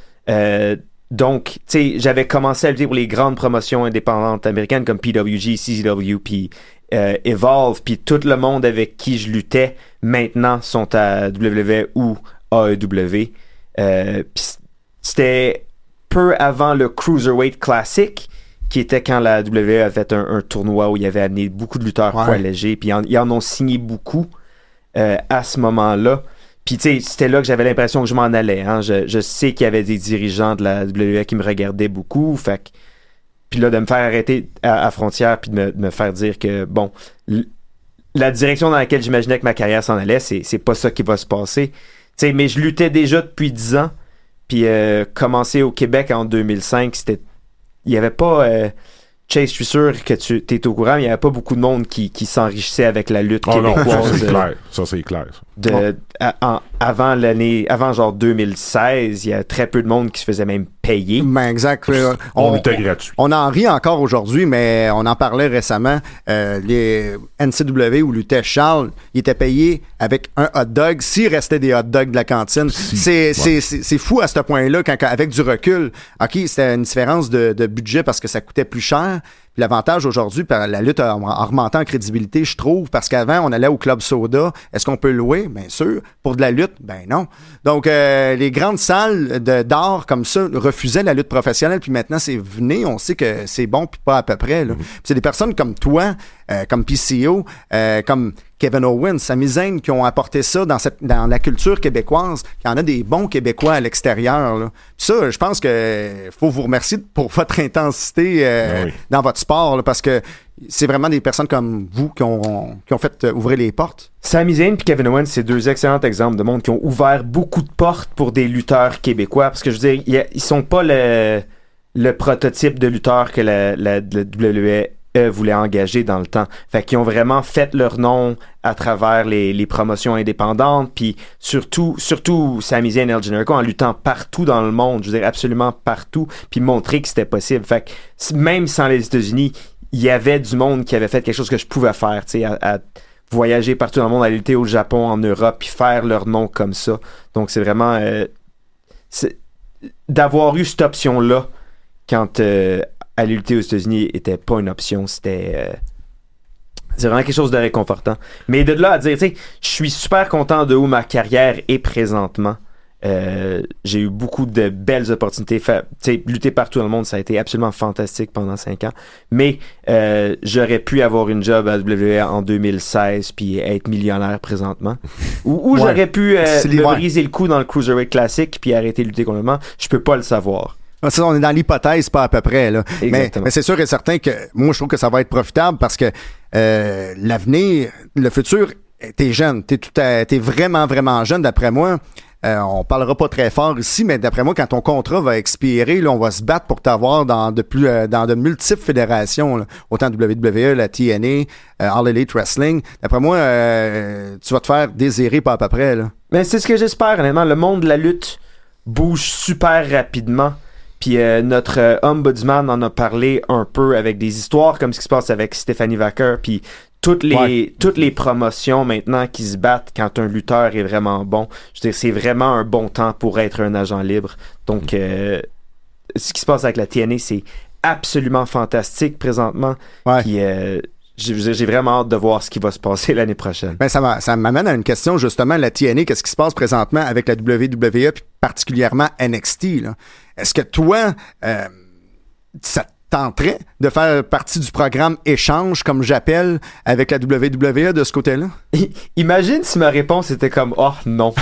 Donc, tu sais, j'avais commencé à lutter pour les grandes promotions indépendantes américaines comme PWG, CZW, puis Evolve, puis tout le monde avec qui je luttais maintenant sont à WWE ou AEW. Puis c'était peu avant le Cruiserweight Classic, qui était quand la WWE a fait un tournoi où il y avait amené beaucoup de lutteurs poids légers, puis ils en ont signé beaucoup. À ce moment-là. Puis, tu sais, c'était là que j'avais l'impression que je m'en allais. Hein. Je sais qu'il y avait des dirigeants de la WWE qui me regardaient beaucoup. Fait que... Puis là, de me faire arrêter à frontière puis de me faire dire que, bon, la direction dans laquelle j'imaginais que ma carrière s'en allait, c'est pas ça qui va se passer. Tu sais, mais je luttais déjà depuis 10 ans. Puis, commencer au Québec en 2005, c'était... Il y avait pas... Chase, je suis sûr que tu es au courant, mais il n'y avait pas beaucoup de monde qui s'enrichissait avec la lutte québécoise.
Non, ça c'est clair. Ça c'est clair.
Avant genre 2016, il y a très peu de monde qui se faisait même payer.
Ben exact.
On était gratuit.
On en rit encore aujourd'hui, mais on en parlait récemment. Les NCW où luttait Charles, il était payé avec un hot dog s'il restait des hot dogs de la cantine. C'est fou à ce point-là, avec du recul. OK, c'était une différence de budget parce que ça coûtait plus cher. Puis l'avantage aujourd'hui, la lutte a augmenté en crédibilité, je trouve, parce qu'avant, on allait au Club Soda. Est-ce qu'on peut louer? Bien sûr. Pour de la lutte? Ben non. Donc, les grandes salles d'art comme ça refusaient la lutte professionnelle, puis maintenant, c'est venu. On sait que c'est bon, puis pas à peu près. Là. Puis c'est des personnes comme toi, comme PCO, comme Kevin Owens, Sami Zayn, qui ont apporté ça dans la culture québécoise. Il y en a des bons Québécois à l'extérieur. Là. Puis ça, je pense que faut vous remercier pour votre intensité dans votre sport, là, parce que c'est vraiment des personnes comme vous qui ont fait ouvrir les portes.
Sami Zayn et Kevin Owens, c'est 2 excellents exemples de monde qui ont ouvert beaucoup de portes pour des lutteurs québécois. Parce que je veux dire, ils sont pas le prototype de lutteur que la WWE voulait engager dans le temps. Fait qu'ils ont vraiment fait leur nom à travers les promotions indépendantes, puis surtout Sami Zayn et El Generico en luttant partout dans le monde, je veux dire absolument partout, puis montrer que c'était possible. Fait que même sans les États-Unis, il y avait du monde qui avait fait quelque chose que je pouvais faire, tu sais, à voyager partout dans le monde, à lutter au Japon, en Europe, puis faire leur nom comme ça. Donc c'est vraiment d'avoir eu cette option-là quand aller lutter aux États-Unis était pas une option, c'est vraiment quelque chose de réconfortant. Mais de là à dire, tu sais, je suis super content de où ma carrière est présentement. J'ai eu beaucoup de belles opportunités. Lutter partout dans le monde, ça a été absolument fantastique pendant 5 ans. Mais j'aurais pu avoir une job à WWE en 2016 puis être millionnaire présentement. Ou j'aurais pu me briser le cou dans le Cruiserweight Classic puis arrêter de lutter complètement. Je peux pas le savoir.
On est dans l'hypothèse, pas à peu près. Là. Mais c'est sûr et certain que moi, je trouve que ça va être profitable parce que l'avenir, le futur, t'es jeune. T'es vraiment, vraiment jeune, d'après moi. On parlera pas très fort ici, mais d'après moi, quand ton contrat va expirer, là, on va se battre pour t'avoir dans de multiples fédérations. Là. Autant WWE, la TNA, All Elite Wrestling. D'après moi, tu vas te faire désirer pas à peu près. Là.
Mais c'est ce que j'espère, honnêtement. Le monde de la lutte bouge super rapidement. Puis notre ombudsman en a parlé un peu avec des histoires comme ce qui se passe avec Stephanie Vacker. Puis toutes les promotions maintenant qui se battent quand un lutteur est vraiment bon. Je veux dire, c'est vraiment un bon temps pour être un agent libre. Donc, ce qui se passe avec la TNA, c'est absolument fantastique présentement. Puis, j'ai vraiment hâte de voir ce qui va se passer l'année prochaine.
Ben, ça m'amène à une question, justement, la TNA, qu'est-ce qui se passe présentement avec la WWE, puis particulièrement NXT, là? Est-ce que toi, ça tenterait de faire partie du programme échange, comme j'appelle, avec la WWE de ce côté-là?
Imagine si ma réponse était comme « Oh, non ».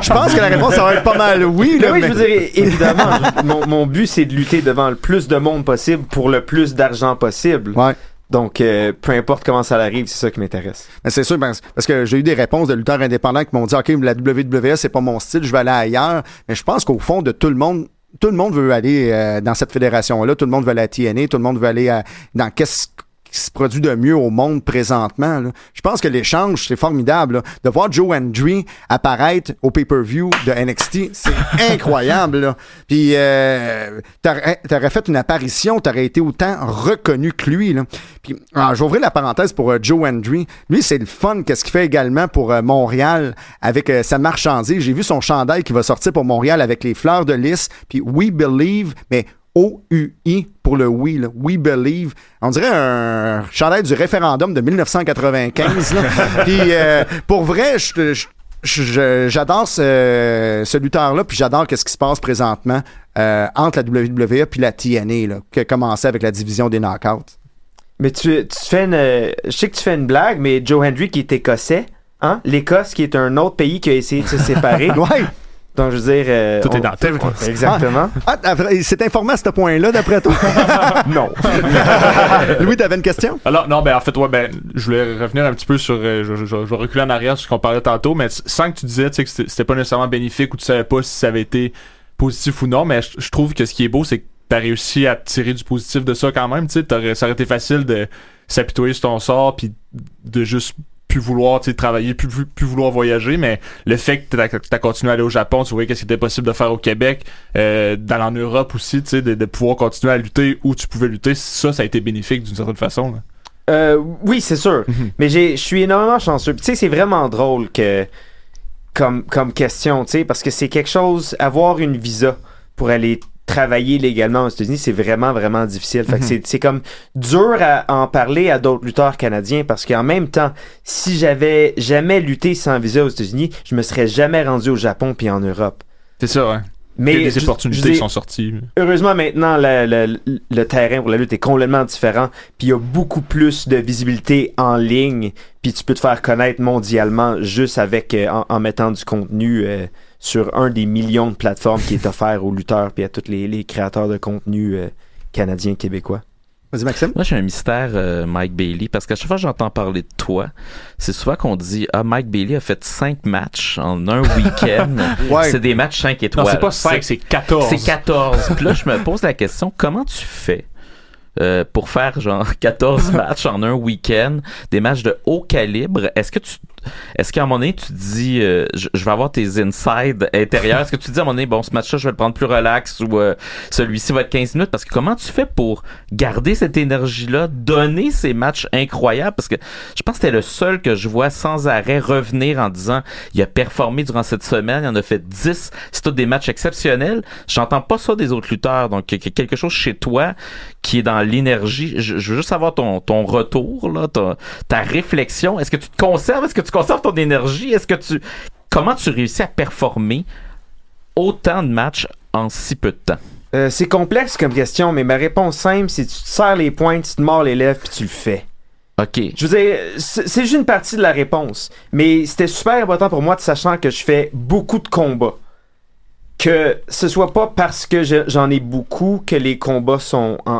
Je pense que la réponse, ça va être pas mal oui. Là,
oui, je veux dire, évidemment, mon but, c'est de lutter devant le plus de monde possible pour le plus d'argent possible. Ouais. Donc, peu importe comment ça arrive, c'est ça qui m'intéresse.
Mais c'est sûr, parce que j'ai eu des réponses de lutteurs indépendants qui m'ont dit « OK, la WWE, c'est pas mon style, je vais aller ailleurs. » Mais je pense qu'au fond de tout le monde veut aller dans cette fédération-là. Tout le monde veut aller à TNA. Tout le monde veut aller dans qu'est-ce qui se produit de mieux au monde présentement. Là. Je pense que l'échange, c'est formidable. Là. De voir Joe Hendry apparaître au pay-per-view de NXT, c'est incroyable. Là. Puis, t'aurais fait une apparition, t'aurais été autant reconnu que lui. Là. Puis, je vais ouvrir la parenthèse pour Joe Hendry. Lui, c'est le fun qu'est-ce qu'il fait également pour Montréal avec sa marchandise. J'ai vu son chandail qui va sortir pour Montréal avec les fleurs de lys. Puis, We Believe, mais OUI pour le oui, là. We Believe. On dirait un chandail du référendum de 1995. Là. Puis pour vrai, j'adore ce lutteur-là, puis j'adore ce qui se passe présentement entre la WWE puis la TNA, là, qui a commencé avec la division des knockouts.
Mais tu fais je sais que tu fais une blague, mais Joe Hendry qui est écossais, hein? L'Écosse qui est un autre pays qui a essayé de se séparer.
Ouais.
Donc, je veux dire...
Tout est dans le thème.
Exactement.
C'est informé à ce point-là, d'après toi?
Non.
Louis, t'avais une question?
Alors, non, en fait, je voulais revenir un petit peu sur... je vais reculer en arrière sur ce qu'on parlait tantôt, mais sans que tu disais que c'était pas nécessairement bénéfique ou tu savais pas si ça avait été positif ou non, mais je trouve que ce qui est beau, c'est que t'as réussi à tirer du positif de ça quand même. Ça aurait été facile de s'apitoyer sur ton sort puis de juste plus vouloir travailler, plus vouloir voyager, mais le fait que t'as continué à aller au Japon, tu voyais qu'est-ce qui était possible de faire au Québec, d'aller en Europe aussi, de pouvoir continuer à lutter où tu pouvais lutter, ça a été bénéfique d'une certaine façon. Là.
Oui, c'est sûr. Mais je suis énormément chanceux. Tu sais, c'est vraiment drôle que comme question, tu sais, parce que c'est quelque chose, avoir une visa pour aller travailler légalement aux États-Unis, c'est vraiment, vraiment difficile. Fait que c'est comme dur à en parler à d'autres lutteurs canadiens parce qu'en même temps, si j'avais jamais lutté sans visa aux États-Unis, je me serais jamais rendu au Japon puis en Europe.
C'est ça, ouais.
Mais
il y a des opportunités qui sont sorties.
Heureusement, maintenant, le terrain pour la lutte est complètement différent. Puis il y a beaucoup plus de visibilité en ligne. Puis tu peux te faire connaître mondialement juste avec en mettant du contenu sur un des millions de plateformes qui est offert aux lutteurs puis à tous les créateurs de contenu canadiens, québécois.
Vas-y, Maxime.
Moi, j'ai un mystère, Mike Bailey, parce qu'à chaque fois que j'entends parler de toi, c'est souvent qu'on dit « Ah, Mike Bailey a fait 5 matchs en un week-end. »
Ouais.
C'est des matchs 5 étoiles.
Non, c'est pas 5, c'est 14.
C'est 14. Puis là, je me pose la question, comment tu fais pour faire genre 14 matchs en un week-end, des matchs de haut calibre? Est-ce qu'à un moment donné, tu te dis, je vais avoir tes insides intérieurs? Est-ce que tu te dis à un moment donné, bon, ce match-là, je vais le prendre plus relax ou celui-ci va être 15 minutes? Parce que comment tu fais pour garder cette énergie-là, donner ces matchs incroyables? Parce que je pense que t'es le seul que je vois sans arrêt revenir en disant, il a performé durant cette semaine, il en a fait 10, c'est tous des matchs exceptionnels. J'entends pas ça des autres lutteurs. Donc, il y a quelque chose chez toi qui est dans l'énergie. Je veux juste savoir ton retour, là, ta réflexion. Est-ce que tu te conserves? Est-ce que tu conserves ton énergie? Comment tu réussis à performer autant de matchs en si peu de temps?
C'est complexe comme question, mais ma réponse simple, c'est tu te serres les poings, tu te mords les lèvres, puis tu le fais.
OK.
Je veux dire, c'est juste une partie de la réponse. Mais c'était super important pour moi, de sachant que je fais beaucoup de combats. Que ce soit pas parce que j'en ai beaucoup que les combats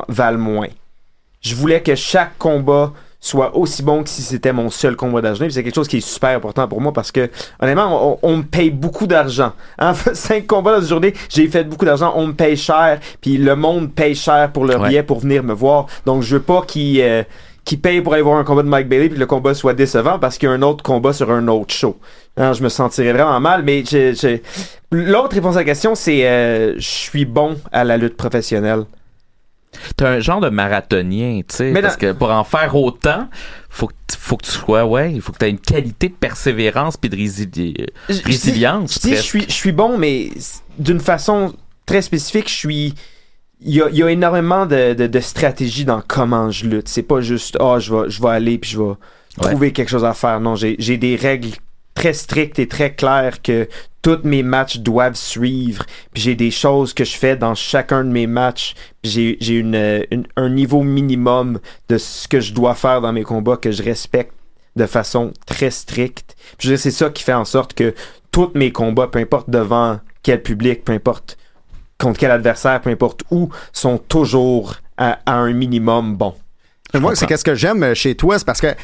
valent moins. Je voulais que chaque combat soit aussi bon que si c'était mon seul combat de la journée. Puis c'est quelque chose qui est super important pour moi parce que, honnêtement, on me paye beaucoup d'argent. 5 combats dans une journée, j'ai fait beaucoup d'argent. On me paye cher, puis le monde paye cher pour leur billet pour venir me voir. Donc, je veux pas qu'ils payent pour aller voir un combat de Mike Bailey puis que le combat soit décevant parce qu'il y a un autre combat sur un autre show. Alors, je me sentirais vraiment mal, mais l'autre réponse à la question, c'est je suis bon à la lutte professionnelle.
T'es un genre de marathonien, tu sais, parce que pour en faire autant, faut que tu sois, il faut que t'aies une qualité de persévérance puis de résilience.
Je suis bon, mais d'une façon très spécifique, il y a énormément de stratégie dans comment je lutte. C'est pas juste, je vais aller puis je vais trouver quelque chose à faire. Non, j'ai des règles très strictes et très claires que tous mes matchs doivent suivre. Puis j'ai des choses que je fais dans chacun de mes matchs. Puis j'ai un niveau minimum de ce que je dois faire dans mes combats que je respecte de façon très stricte. Puis je veux dire, c'est ça qui fait en sorte que tous mes combats, peu importe devant quel public, peu importe contre quel adversaire, peu importe où, sont toujours à un minimum bon.
Moi, c'est qu'est-ce que j'aime chez toi, c'est parce que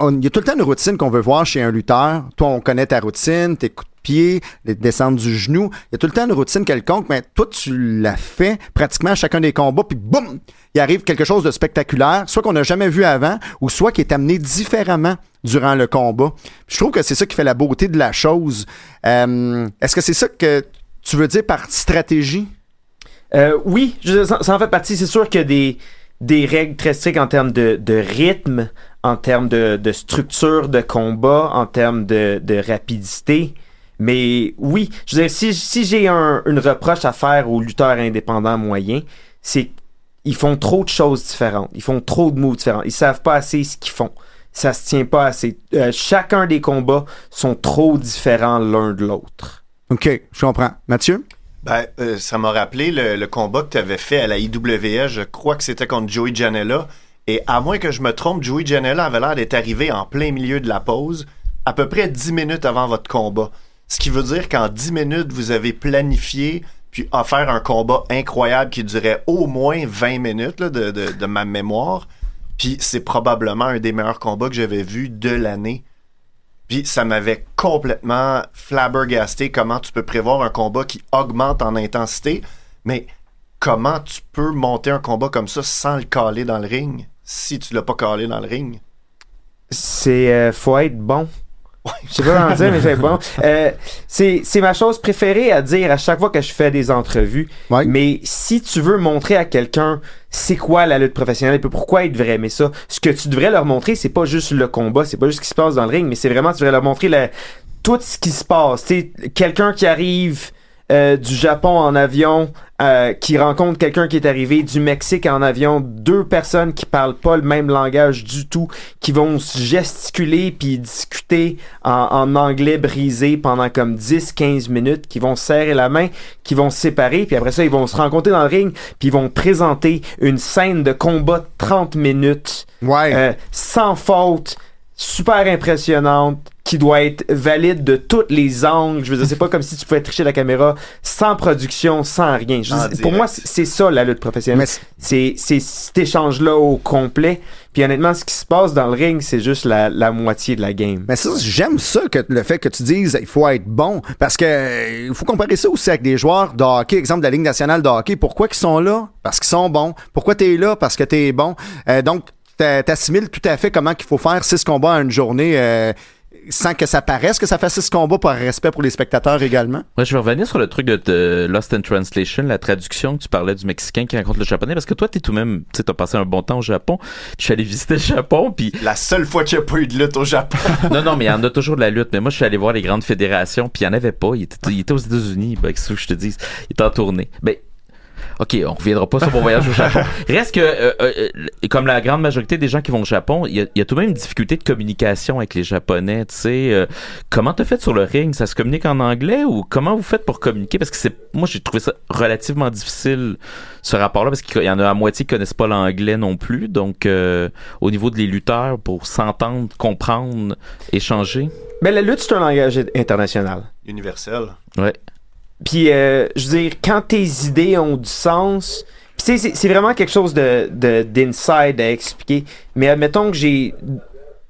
il y a tout le temps une routine qu'on veut voir chez un lutteur. Toi, on connaît ta routine, tes coups de pied, les descentes du genou. Il y a tout le temps une routine quelconque, mais toi, tu l'as fait pratiquement à chacun des combats, puis boum, il arrive quelque chose de spectaculaire, soit qu'on n'a jamais vu avant, ou soit qui est amené différemment durant le combat. Je trouve que c'est ça qui fait la beauté de la chose. Est-ce que c'est ça que tu veux dire par stratégie?
Oui, ça en fait partie. C'est sûr qu'il y a des règles très strictes en termes de rythme, en termes de structure de combat, en termes de rapidité. Mais oui, je veux dire, si j'ai une reproche à faire aux lutteurs indépendants moyens, c'est qu'ils font trop de choses différentes. Ils font trop de moves différents. Ils savent pas assez ce qu'ils font. Ça se tient pas assez. Chacun des combats sont trop différents l'un de l'autre.
OK, je comprends. Mathieu?
Ça m'a rappelé le combat que tu avais fait à la IWS. Je crois que c'était contre Joey Janela. Et à moins que je me trompe, Joey Janela avait l'air d'être arrivé en plein milieu de la pause, à peu près 10 minutes avant votre combat. Ce qui veut dire qu'en 10 minutes, vous avez planifié puis offert un combat incroyable qui durait au moins 20 minutes là, de ma mémoire. Puis c'est probablement un des meilleurs combats que j'avais vu de l'année. Puis ça m'avait complètement flabbergasté comment tu peux prévoir un combat qui augmente en intensité, mais comment tu peux monter un combat comme ça sans le caler dans le ring si tu l'as pas calé dans le ring?
C'est faut être bon. Je sais pas comment dire, mais c'est bon. C'est ma chose préférée à dire à chaque fois que je fais des entrevues. Ouais. Mais si tu veux montrer à quelqu'un c'est quoi la lutte professionnelle et pourquoi il devrait aimer ça, ce que tu devrais leur montrer, c'est pas juste le combat, c'est pas juste ce qui se passe dans le ring, mais c'est vraiment, tu devrais leur montrer tout ce qui se passe. T'sais, quelqu'un qui arrive du Japon en avion, qui rencontre quelqu'un qui est arrivé du Mexique en avion, 2 personnes qui parlent pas le même langage du tout, qui vont se gesticuler puis discuter en anglais brisé pendant comme 10-15 minutes, qui vont se serrer la main, qui vont se séparer, puis après ça, ils vont se rencontrer dans le ring, puis ils vont présenter une scène de combat de 30 minutes, sans faute, super impressionnante, qui doit être valide de tous les angles. Je veux dire, c'est pas comme si tu pouvais tricher la caméra sans production, sans rien. Pour moi, c'est ça la lutte professionnelle. C'est cet échange-là au complet. Puis honnêtement, ce qui se passe dans le ring, c'est juste la moitié de la game.
Mais ça, j'aime ça, le fait que tu dises il faut être bon. Parce que il faut comparer ça aussi avec des joueurs de hockey, exemple de la Ligue nationale de hockey. Pourquoi ils sont là? Parce qu'ils sont bons. Pourquoi t'es là? Parce que t'es bon. Donc, t'assimiles tout à fait comment qu'il faut faire 6 combats en une journée sans que ça paraisse que ça fait 6 combats par respect pour les spectateurs également.
Ouais, je vais revenir sur le truc de Lost in Translation, la traduction que tu parlais du Mexicain qui rencontre le Japonais, parce que toi, t'es tout de même, tu sais, t'as passé un bon temps au Japon, je suis allé visiter le Japon, puis...
La seule fois qu'il n'y a pas eu de lutte au Japon.
non, mais il y en a toujours de la lutte, mais moi, je suis allé voir les grandes fédérations, puis il n'y en avait pas, il était aux États-Unis, c'est ce que je te dis, il était en tournée. Ben, OK, on reviendra pas sur mon voyage au Japon. Reste que, comme la grande majorité des gens qui vont au Japon, il y a tout de même une difficulté de communication avec les Japonais, tu sais. Comment t'as fait sur le ring? Ça se communique en anglais ou comment vous faites pour communiquer? Parce que moi, j'ai trouvé ça relativement difficile, ce rapport-là, parce qu'il y en a à moitié qui connaissent pas l'anglais non plus. Donc, au niveau des lutteurs, pour s'entendre, comprendre, échanger.
Ben, la lutte, c'est un langage international.
Universel.
Ouais.
Puis, je veux dire, quand tes idées ont du sens, puis c'est vraiment quelque chose d'inside à expliquer. Mais admettons que j'ai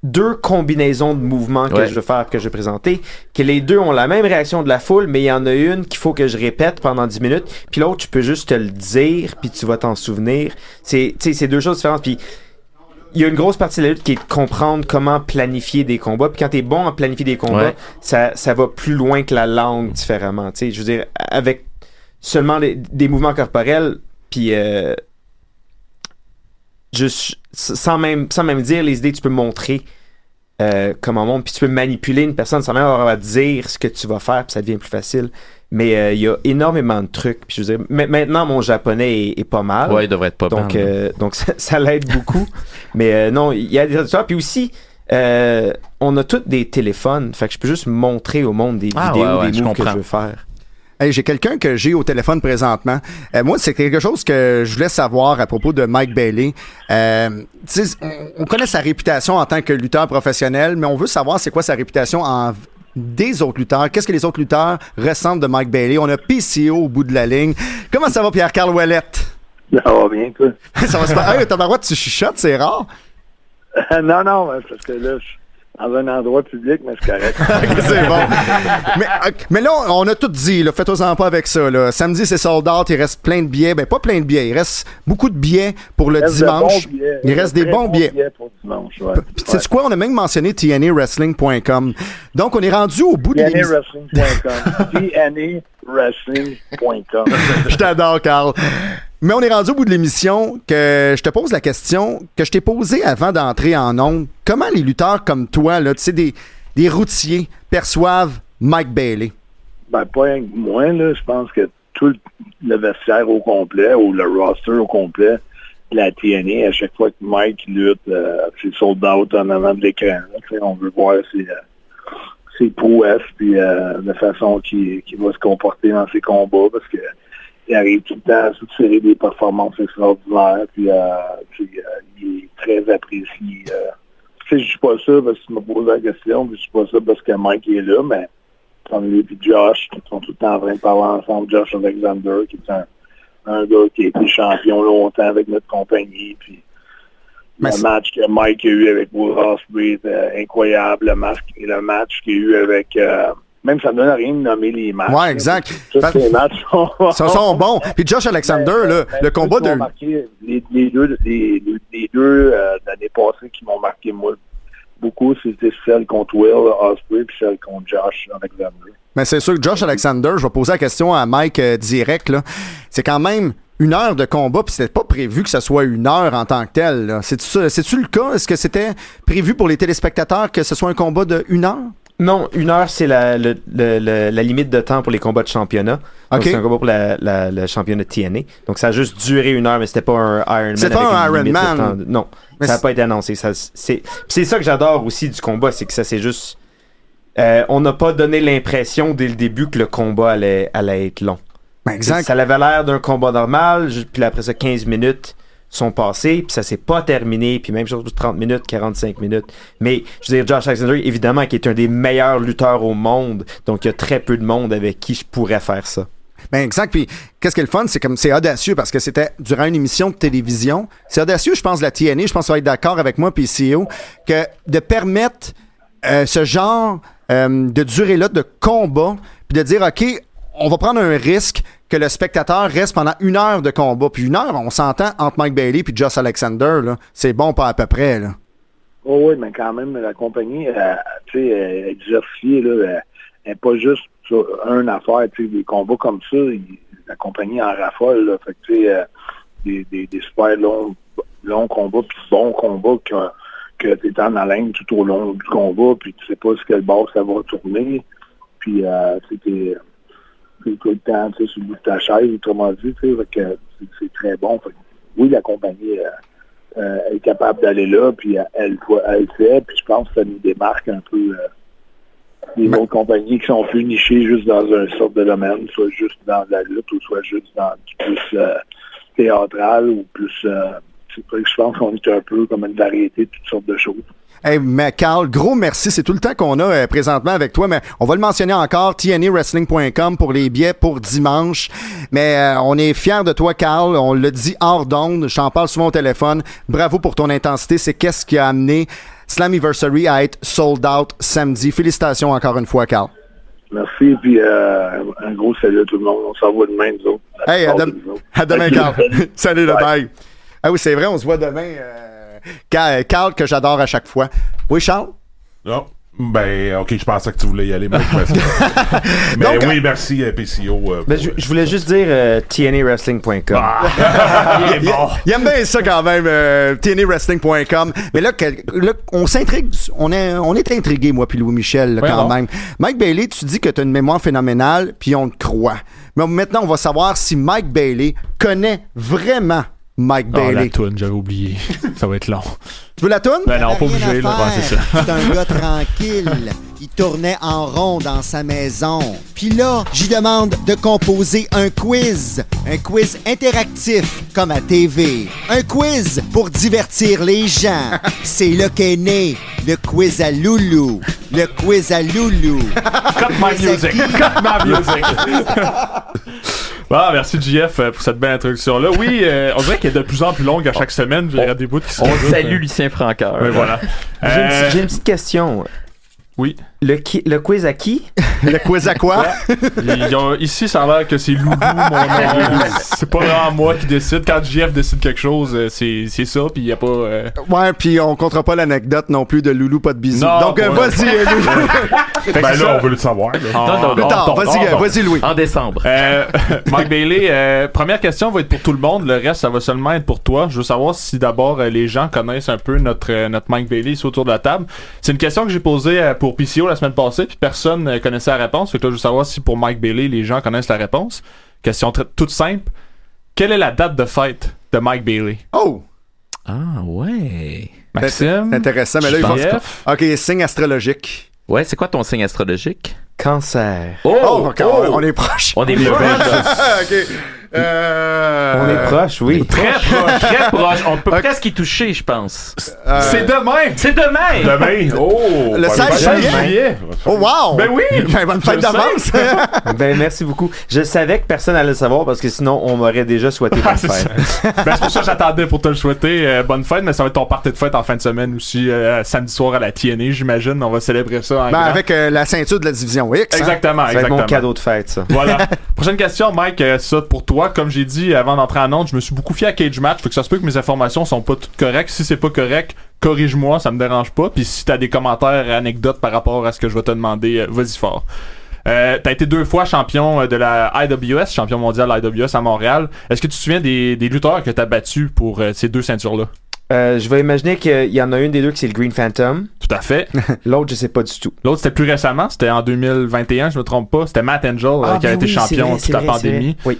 2 combinaisons de mouvements que je veux faire, que je vais présenter, que les 2 ont la même réaction de la foule, mais il y en a une qu'il faut que je répète pendant 10 minutes, puis l'autre, tu peux juste te le dire, puis tu vas t'en souvenir. C'est 2 choses différentes, puis il y a une grosse partie de la lutte qui est de comprendre comment planifier des combats. Puis quand t'es bon à planifier des combats, ça va plus loin que la langue différemment. Tu sais, je veux dire, avec seulement des mouvements corporels, puis juste sans même dire les idées, tu peux montrer comment on monte, puis tu peux manipuler une personne sans même avoir à dire ce que tu vas faire, puis ça devient plus facile. Mais il y a énormément de trucs. Puis je veux dire, maintenant, mon japonais est pas mal.
Ouais, il devrait être pas mal.
Donc ça l'aide beaucoup. Mais non, il y a des histoires. Puis aussi, on a tous des téléphones. Fait que je peux juste montrer au monde des vidéos, des moves que je veux faire.
Hey, j'ai quelqu'un que j'ai au téléphone présentement. Moi, c'est quelque chose que je voulais savoir à propos de Mike Bailey. On connaît sa réputation en tant que lutteur professionnel, mais on veut savoir c'est quoi sa réputation des autres lutteurs. Qu'est-ce que les autres lutteurs ressentent de Mike Bailey? On a PCO au bout de la ligne. Comment ça va, Pierre-Carl Ouellette?
Ça va bien, toi.
Ça va se faire. Hey, tabarouette, tu chuchotes, c'est rare.
Non, parce que là, je suis dans un endroit public, mais c'est correct.
Okay, c'est bon. Mais là, on a tout dit. Faites-en pas avec ça. Là. Samedi, c'est sold out. Il reste plein de billets. Ben, pas plein de billets. Il reste beaucoup de billets pour le dimanche. Il reste des bons billets.
Pour dimanche, ouais.
Puis, sais-tu quoi? On a même mentionné TNAWrestling.com. Donc, on est rendu au bout de l'émission.
TNAWrestling.com.
Je t'adore, Carl. Mais on est rendu au bout de l'émission que je te pose la question que je t'ai posée avant d'entrer en ondes. Comment les lutteurs comme toi, là, tu sais, des routiers, perçoivent Mike Bailey?
Ben, pas rien que moi, là. Je pense que tout le vestiaire au complet, ou le roster au complet de la TNA, à chaque fois que Mike lutte, c'est sold out en avant de l'écran. On veut voir ses prouesses, puis la façon qu'il va se comporter dans ses combats, parce que il arrive tout le temps à soutirer des performances extraordinaires, puis il est très apprécié. Je dis pas ça parce que tu m'as posé la question, puis je dis pas ça parce que Mike est là, mais comme lui et Josh, qui sont tout le temps en train de parler ensemble, Josh Alexander, qui est un gars qui a été champion longtemps avec notre compagnie, puis le match que Mike a eu avec Will Ospreay était incroyable, le match qu'il a eu avec... Même ça ne donne rien de nommer les matchs.
Ouais, exact.
Tous les matchs
sont bons. Puis Josh Alexander, le combat de...
Les deux l'année passée qui m'ont marqué, moi, beaucoup, c'était celle contre Will Ospreay puis celle contre Josh Alexander.
Mais c'est sûr que Josh Alexander, je vais poser la question à Mike direct, là. C'est quand même 1 heure de combat, puis c'était pas prévu que ça soit 1 heure en tant que tel. Là. C'est-tu le cas? Est-ce que c'était prévu pour les téléspectateurs que ce soit un combat de 1 heure?
Non, 1 heure, c'est la limite de temps pour les combats de championnat. Donc, c'est un combat pour le championnat TNA. Donc, ça a juste duré 1 heure, mais c'était pas un Ironman.
C'est pas un Ironman.
Non, mais ça n'a pas été annoncé. C'est ça que j'adore aussi du combat, c'est que ça c'est juste... on n'a pas donné l'impression dès le début que le combat allait être long.
Exact.
Ça avait l'air d'un combat normal, puis après ça, 15 minutes sont passés, puis ça s'est pas terminé, puis même chose pour 30 minutes, 45 minutes. Mais, je veux dire, Josh Alexander, évidemment, qui est un des meilleurs lutteurs au monde, donc il y a très peu de monde avec qui je pourrais faire ça.
Ben exact, puis qu'est-ce qui est le fun, c'est audacieux, parce que c'était durant une émission de télévision. C'est audacieux, je pense, de la TNA, je pense que tu vas être d'accord avec moi, puis CEO, que de permettre ce genre de durée-là de combat, puis de dire, OK, on va prendre un risque que le spectateur reste pendant 1 heure de combat. Puis 1 heure, on s'entend entre Mike Bailey et Josh Alexander, là. C'est bon pas à peu près, là.
Oh oui, mais quand même, la compagnie, tu sais, exerciée, là, elle n'est pas juste sur une affaire, tu sais, des combats comme ça, la compagnie en raffole, là. Fait que, tu sais, des super longs combats, puis bons combats que tu es en haleine tout au long du combat, puis tu sais pas ce que le bord ça va tourner. Puis, tout le temps, tu sais, sur le bout de ta chaise, autrement dit, tu sais, fait que c'est très bon. Fait que, oui, la compagnie est capable d'aller là, puis elle le fait, puis je pense que ça nous démarque un peu des autres compagnies qui sont plus nichées juste dans un sorte de domaine, soit juste dans la lutte ou soit juste dans du plus théâtral ou plus... je pense qu'on est un peu comme une variété de toutes sortes de choses.
Hey, mais Carl, gros merci. C'est tout le temps qu'on a présentement avec toi, mais on va le mentionner encore, tnawrestling.com pour les billets pour dimanche. Mais on est fiers de toi, Carl. On le dit hors d'onde. Je t'en parle souvent au téléphone. Bravo pour ton intensité. C'est qu'est-ce qui a amené Slammiversary à être sold out samedi. Félicitations encore une fois, Carl.
Merci, puis un gros salut à tout le monde. On s'envoie demain, nous autres.
Hey, à demain, Carl. Salut, le bye. Ah oui, c'est vrai, on se voit demain. Carl, que j'adore à chaque fois. Oui, Charles?
Non. Ben, OK, je pensais que tu voulais y aller. Mais
donc,
oui, merci, PCO.
Je voulais juste dire tnawrestling.com.
Il aime bien ça quand même, tnawrestling.com. Mais là, on s'intrigue. On est intrigué, moi puis Louis-Michel, quand même. Mike Bailey, tu dis que tu as une mémoire phénoménale, puis on te croit. Mais maintenant, on va savoir si Mike Bailey connaît vraiment Mike Bailey.
La toune, j'avais oublié. Ça va être long.
Tu veux la toune?
Ben non, pas obligé. Là. Ouais, c'est ça.
C'est un gars tranquille. Il tournait en rond dans sa maison. Puis là, j'y demande de composer un quiz. Un quiz interactif, comme à TV. Un quiz pour divertir les gens. C'est là qu'est né le quiz à Loulou. Le quiz à Loulou.
Cut my music. Cut my music. Bon, merci JF pour cette belle introduction-là. Oui, on dirait qu'elle est de plus en plus longue à chaque semaine. Il y a des bouts qui sont...
On salue Lucien Francoeur.
Oui, voilà.
J'ai une petite question.
Oui.
Le quiz à qui?
Le quiz à quoi?
Ici, ça a l'air que c'est Loulou, mon nom. C'est pas vraiment moi qui décide. Quand JF décide quelque chose, c'est ça, puis il n'y a pas...
Ouais, puis on comptera pas l'anecdote non plus de Loulou, pas de bisous.
Non,
donc, vas-y, Loulou.
Ben là, on veut le savoir.
Vas-y, Louis.
En décembre.
Mike Bailey, première question va être pour tout le monde. Le reste, ça va seulement être pour toi. Je veux savoir si d'abord les gens connaissent un peu notre Mike Bailey ici autour de la table. C'est une question que j'ai posée pour PCO la semaine passée, puis personne connaissait la réponse. Fait que là, je veux savoir si pour Mike Bailey, les gens connaissent la réponse. Question toute simple. Quelle est la date de fête de Mike Bailey?
Oh!
Ah, ouais.
Maxime?
C'est intéressant, mais là, il faut... OK, signe astrologique.
Ouais, c'est quoi ton signe astrologique?
Cancer.
Oh, on est proche.
On est proche.
OK.
On est proche, oui.
Très proche. On peut presque y toucher, je pense.
C'est demain!
C'est demain!
Demain! Oh!
Le 16 juillet! Oh, wow!
Ben oui!
Ben, bonne fête d'avance!
Ben, merci beaucoup. Je savais que personne allait le savoir parce que sinon, on m'aurait déjà souhaité bonne fête.
Ben, c'est pour ça que j'attendais pour te le souhaiter. Bonne fête, mais ça va être ton party de fête en fin de semaine aussi, samedi soir à la TNA, j'imagine. On va célébrer ça en grand.
Avec la ceinture de la division X.
Exactement,
Ça va être mon cadeau de fête, ça.
Voilà. Prochaine question, Mike, ça pour toi. Comme j'ai dit avant d'entrer en onde, je me suis beaucoup fié à Cage Match. Fait que ça se peut que mes informations sont pas toutes correctes. Si c'est pas correct, corrige-moi, ça me dérange pas. Puis si t'as des commentaires, anecdotes par rapport à ce que je vais te demander, vas-y fort. T'as été 2 fois champion de la IWS, champion mondial de la IWS à Montréal. Est-ce que tu te souviens des lutteurs que t'as battus pour ces 2 ceintures-là?
Je vais imaginer qu'il y en a une des deux qui c'est le Green Phantom.
Tout à fait.
L'autre, je sais pas du tout.
L'autre, c'était plus récemment. C'était en 2021, je me trompe pas. C'était Matt Angel qui a été champion toute la pandémie.
Oui.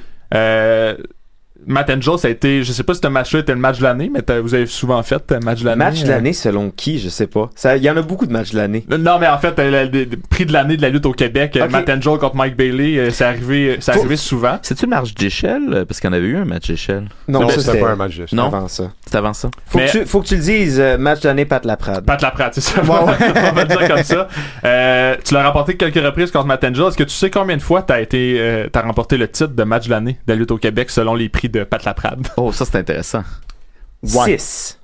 Matt Angel, ça a été, je sais pas si ce match-là était le match de l'année, mais vous avez souvent fait match de l'année.
Match de l'année selon qui, je sais pas. Il y en a beaucoup de matchs de l'année.
Non, mais en fait, le prix de l'année de la lutte au Québec, okay. Matt Angel contre Mike Bailey, c'est arrivé souvent.
C'est-tu le match d'échelle? Parce qu'il y en avait eu un match d'échelle.
Non,
c'était pas un match d'échelle.
Non,
avant ça.
C'est avant ça.
Faut que tu le dises, match de l'année, Pat Laprade.
Pat Laprade, c'est ça. On va le dire comme ça. Tu l'as remporté quelques reprises contre Matt Angel. Est-ce que tu sais combien de fois t'as remporté le titre de match de l'année de la lutte au Québec selon les prix de Pat Laprade?
Oh, ça, c'est intéressant.
6.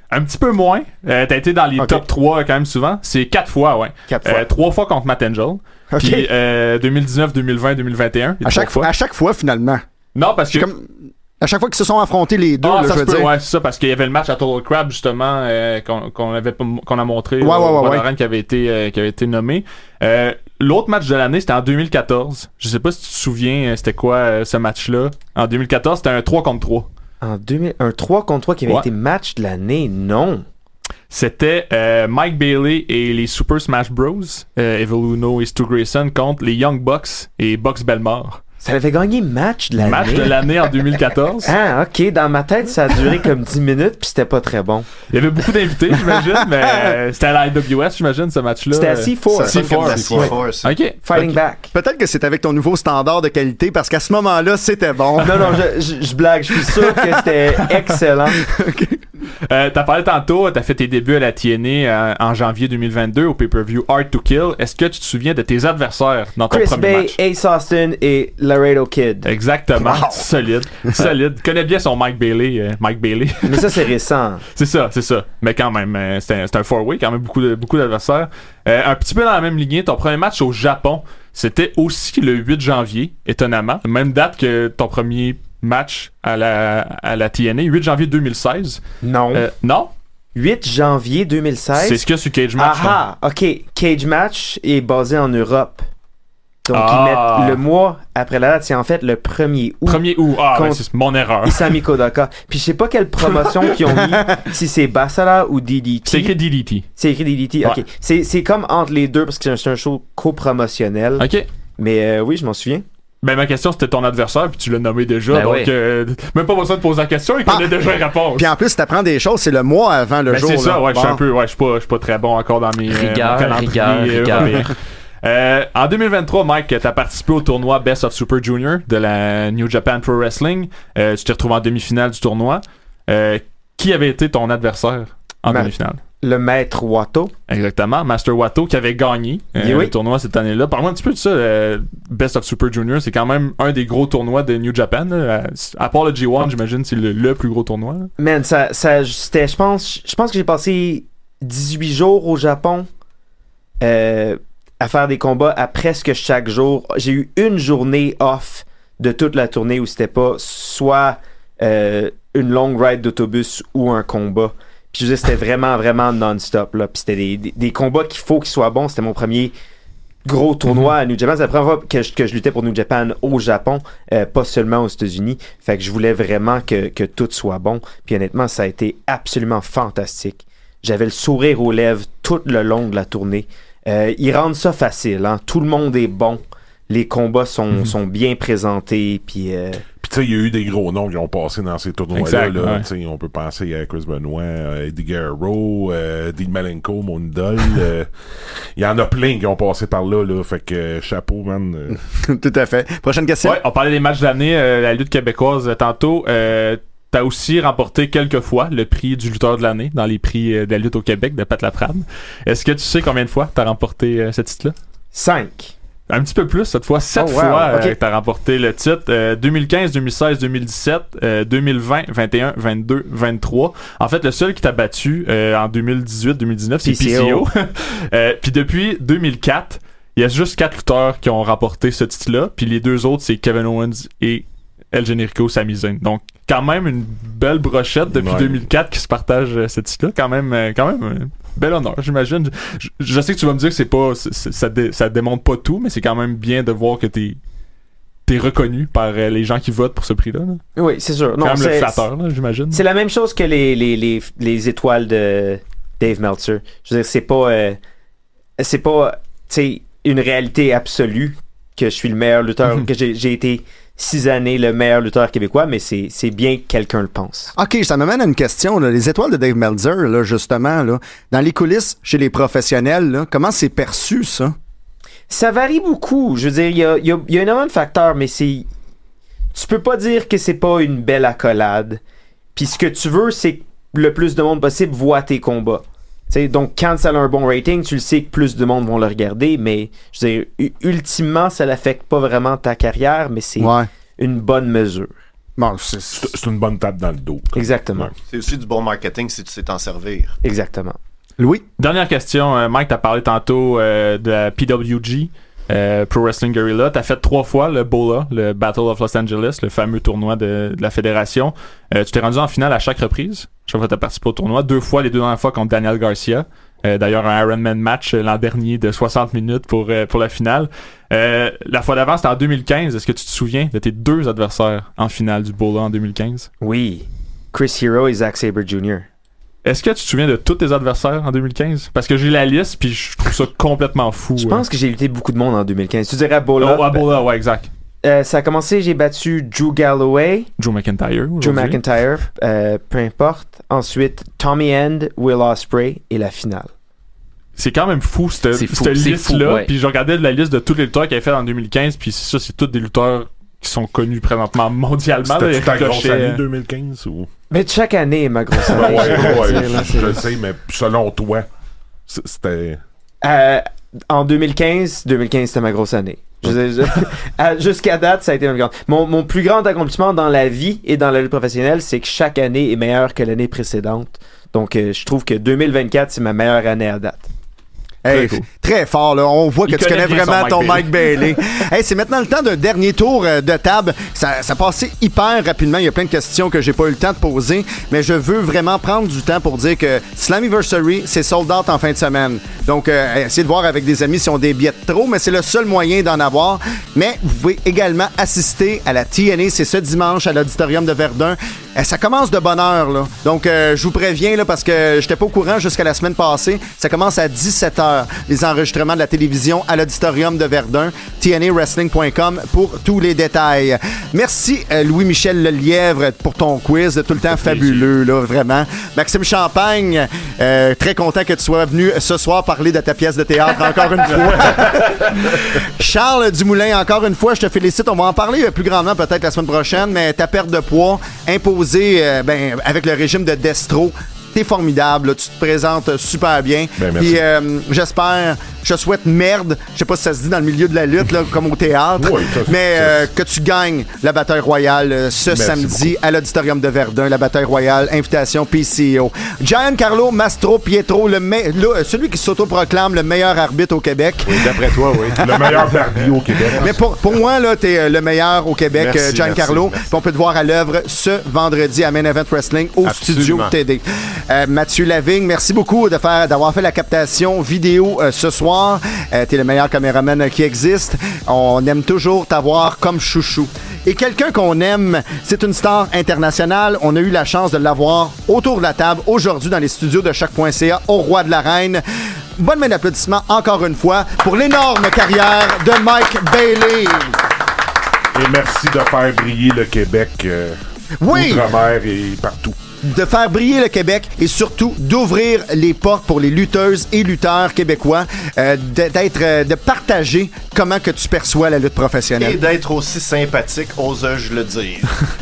Un petit peu moins. T'as été dans les top 3 quand même souvent. C'est 4 fois, ouais.
4 fois.
3 fois contre Matt Angel. Puis 2019, 2020, 2021.
À chaque fois, finalement.
Non, parce que...
À chaque fois qu'ils se sont affrontés les deux,
ça
je veux dire.
Ouais, c'est ça, parce qu'il y avait le match à Total Crab, justement, qu'on a montré
ouais.
qui avait été nommé. L'autre match de l'année, c'était en 2014. Je sais pas si tu te souviens, c'était quoi ce match-là. En 2014, c'était un 3 contre 3.
Un 3 contre 3 qui avait été match de l'année, non.
C'était Mike Bailey et les Super Smash Bros. Evil Uno et Stu Grayson contre les Young Bucks et Bucks Belmore.
Ça avait gagné match de l'année.
Match de l'année en 2014.
Ah, ok. Dans ma tête, ça a duré comme 10 minutes, puis c'était pas très bon.
Il y avait beaucoup d'invités, j'imagine, mais c'était à la IWS, j'imagine, ce match-là.
C'était à C4.
C4.
OK.
Fighting back.
Peut-être que c'est avec ton nouveau standard de qualité, parce qu'à ce moment-là, c'était bon.
Non, je blague. Je suis sûr que c'était excellent.
OK.
T'as parlé tantôt, t'as fait tes débuts à la TNA en janvier 2022 au pay-per-view Hard to Kill. Est-ce que tu te souviens de tes adversaires dans ton
Chris
premier
Bay,
match?
Ace Austin et Laredo Kid.
Exactement.
Wow.
Solide. Connais bien son Mike Bailey.
Mais ça, c'est récent.
C'est ça. Mais quand même, c'est un four-way, quand même beaucoup d'adversaires. Un petit peu dans la même lignée, ton premier match au Japon, c'était aussi le 8 janvier, étonnamment. Même date que ton premier match à la TNA, 8 janvier 2016.
Non.
Non?
8 janvier 2016.
C'est ce qu'il y a sur Cage Match.
Ah, ok. Cage Match est basé en Europe. Donc,
Ah.
ils mettent le mois après la date. C'est en fait le 1er août.
1er août. Ah,
Contre-
ben, c'est mon erreur.
Isami Kodaka. Puis je sais pas quelle promotion qu'ils ont mis, si c'est Basara ou DDT.
C'est écrit DDT.
C'est écrit DDT, ok.
Ouais.
C'est comme entre les deux parce que c'est un show co-promotionnel.
OK.
Mais oui, je m'en souviens.
Ben, ma question, c'était ton adversaire, puis tu l'as nommé déjà.
Ben
donc,
oui.
même pas besoin de poser la question, il connaît déjà la réponse.
Puis en plus, t'apprends des choses, c'est le mois avant le
Ben,
jour.
c'est ça,
là.
ouais, je suis
Bon.
un peu, ouais, je suis pas très bon encore dans mes
Rigueur,
mon calendrier,
rigueur.
En 2023, Mike, t'as participé au tournoi Best of Super Junior de la New Japan Pro Wrestling. Tu t'es retrouvé en demi-finale du tournoi. Qui avait été ton adversaire en demi-finale?
Le maître Wato.
Exactement, Master Wato qui avait gagné
Oui.
le tournoi cette année-là. Parle-moi un petit peu de ça, Best of Super Junior, c'est quand même un des gros tournois de New Japan. Là. À part le G1, j'imagine c'est le plus gros tournoi. Là.
Man, c'était, je pense que j'ai passé 18 jours au Japon à faire des combats à presque chaque jour. J'ai eu une journée off de toute la tournée où c'était pas soit une longue ride d'autobus ou un combat. Puis je veux dire, c'était vraiment, vraiment non-stop. Là. Puis c'était des combats qu'il faut qu'ils soient bons. C'était mon premier gros tournoi à New Japan. C'est la première fois que je luttais pour New Japan au Japon, pas seulement aux États-Unis. Fait que je voulais vraiment que tout soit bon. Puis honnêtement, ça a été absolument fantastique. J'avais le sourire aux lèvres tout le long de la tournée. Ils rendent ça facile. Hein? Tout le monde est bon. Les combats sont bien présentés. Puis
tu sais, il y a eu des gros noms qui ont passé dans ces tournois-là.
Exact,
Là.
ouais.
Tu sais, on peut penser à Chris Benoit, Eddie Guerrero, Dean Malenko, mon idole. Il y en a plein qui ont passé par là. Fait que chapeau, man.
Tout à fait. Prochaine question.
Ouais, on parlait des matchs d'année, la lutte québécoise tantôt. T'as aussi remporté quelques fois le prix du lutteur de l'année dans les prix de la lutte au Québec de Pat Laprade. Est-ce que tu sais combien de fois t'as remporté ce titre-là?
5.
Un petit peu plus cette fois, 7
Oh, wow.
fois
Ok.
que t'as remporté le titre. 2015, 2016, 2017, 2020, 21, 22, 23. En fait, le seul qui t'a battu en 2018, 2019, c'est PCO. Puis depuis 2004, il y a juste 4 lutteurs qui ont remporté ce titre-là. Puis les deux autres, c'est Kevin Owens et El Generico Sami Zayn. Donc, quand même une belle brochette depuis 2004 qui se partagent ce titre-là. Quand même bel honneur, j'imagine. Je sais que tu vas me dire que c'est pas ça démontre pas tout, mais c'est quand même bien de voir que t'es reconnu par les gens qui votent pour ce prix-là. Là.
Oui, c'est sûr. Non,
quand même le
c'est
flatteur, là, j'imagine.
C'est la même chose que les étoiles de Dave Meltzer. Je veux dire, c'est pas tu sais, une réalité absolue que je suis le meilleur lutteur, que j'ai été 6 années le meilleur lutteur québécois, mais c'est bien que quelqu'un le pense.
OK, ça m'amène à une question. Là. Les étoiles de Dave Meltzer, là, justement, là, dans les coulisses, chez les professionnels, là, comment c'est perçu, ça?
Ça varie beaucoup. Je veux dire, il y a énormément de facteurs, mais tu peux pas dire que c'est pas une belle accolade. Puis ce que tu veux, c'est que le plus de monde possible voit tes combats. T'sais, donc, quand ça a un bon rating, tu le sais que plus de monde vont le regarder, mais je veux dire, ultimement, ça n'affecte pas vraiment ta carrière, mais c'est une bonne mesure.
Bon,
c'est une bonne tape dans le dos.
Exactement.
Ouais.
C'est aussi du bon marketing si tu sais t'en servir.
Exactement.
Louis?
Dernière question, Mike, t'as parlé tantôt de la PWG, Pro Wrestling Guerrilla. T'as fait 3 fois le BOLA, le Battle of Los Angeles, le fameux tournoi de la fédération. Tu t'es rendu en finale à chaque reprise. Chaque fois que t'as participé au tournoi. 2 fois, les 2 dernières fois contre Daniel Garcia. D'ailleurs, un Ironman match l'an dernier de 60 minutes pour la finale. La fois d'avant, c'était en 2015. Est-ce que tu te souviens de tes 2 adversaires en finale du BOLA en 2015?
Oui. Chris Hero et Zack Sabre Jr.
Est-ce que tu te souviens de tous tes adversaires en 2015? Parce que j'ai la liste, puis je trouve ça complètement fou.
Je pense que j'ai lutté beaucoup de monde en 2015. Tu dirais à Bola?
À Bola, ouais, exact.
Ça a commencé, j'ai battu Drew Galloway.
Drew McIntyre.
Peu importe. Ensuite, Tommy End, Will Ospreay et la finale.
C'est quand même fou, cette liste-là.
Ouais.
Puis je regardais la liste de tous les lutteurs qu'il avait fait en 2015, puis ça, c'est tous des lutteurs qui sont connus présentement mondialement.
C'était ta grosse année 2015 ou...
Mais chaque année est ma grosse année.
Je le sais, mais selon toi, c'était...
En 2015, c'était ma grosse année. Jusqu'à date, ça a été ma grande. Mon plus grand accomplissement dans la vie et dans la lutte professionnelle, c'est que chaque année est meilleure que l'année précédente. Donc, je trouve que 2024, c'est ma meilleure année à date.
Hey, très fort, là. On voit que tu connais vraiment ton Mike Bailey. Hey, c'est maintenant le temps d'un dernier tour de table. Ça passait hyper rapidement. Il y a plein de questions que j'ai pas eu le temps de poser, mais je veux vraiment prendre du temps pour dire que Slammiversary, c'est sold out en fin de semaine. Donc, essayez de voir avec des amis si on des billets de trop, mais c'est le seul moyen d'en avoir. Mais vous pouvez également assister à la TNA. C'est ce dimanche à l'Auditorium de Verdun. Ça commence de bonne heure, là. Donc, je vous préviens, là, parce que j'étais pas au courant jusqu'à la semaine passée. Ça commence à 17h. Les enregistrements de la télévision à l'Auditorium de Verdun. TNAwrestling.com pour tous les détails. Merci, Louis-Michel Lelièvre, pour ton quiz. Tout le temps fabuleux, là, vraiment. Maxime Champagne, très content que tu sois venu ce soir parler de ta pièce de théâtre encore une fois. Charles Dumoulin, encore une fois, je te félicite. On va en parler plus grandement peut-être la semaine prochaine, mais ta perte de poids imposée avec le régime de Destro, t'es formidable, là, tu te présentes super bien. Puis j'espère, je souhaite merde, je sais pas si ça se dit dans le milieu de la lutte, là, comme au théâtre, que tu gagnes la bataille royale ce samedi à l'Auditorium de Verdun, la bataille royale, invitation PCO. Giancarlo Mastro Pietro, celui qui s'autoproclame le meilleur arbitre au Québec.
Oui, d'après toi, oui.
Le meilleur barbier au Québec.
Mais pour moi, là, t'es le meilleur au Québec, Giancarlo. Puis on peut te voir à l'œuvre ce vendredi à Main Event Wrestling au Studio TD. Mathieu Lavigne, merci beaucoup d'avoir fait la captation vidéo ce soir. T'es le meilleur caméraman qui existe. On aime toujours t'avoir comme chouchou. Et quelqu'un qu'on aime, c'est une star internationale. On a eu la chance de l'avoir autour de la table aujourd'hui dans les studios de Choc.ca au Roi de l'Arène. Bonne main d'applaudissements encore une fois pour l'énorme carrière de Mike Bailey.
Et merci de faire briller le Québec outre-mer et partout.
De faire briller le Québec et surtout d'ouvrir les portes pour les lutteuses et lutteurs québécois, de partager comment que tu perçois la lutte professionnelle.
Et d'être aussi sympathique, osais-je le dire.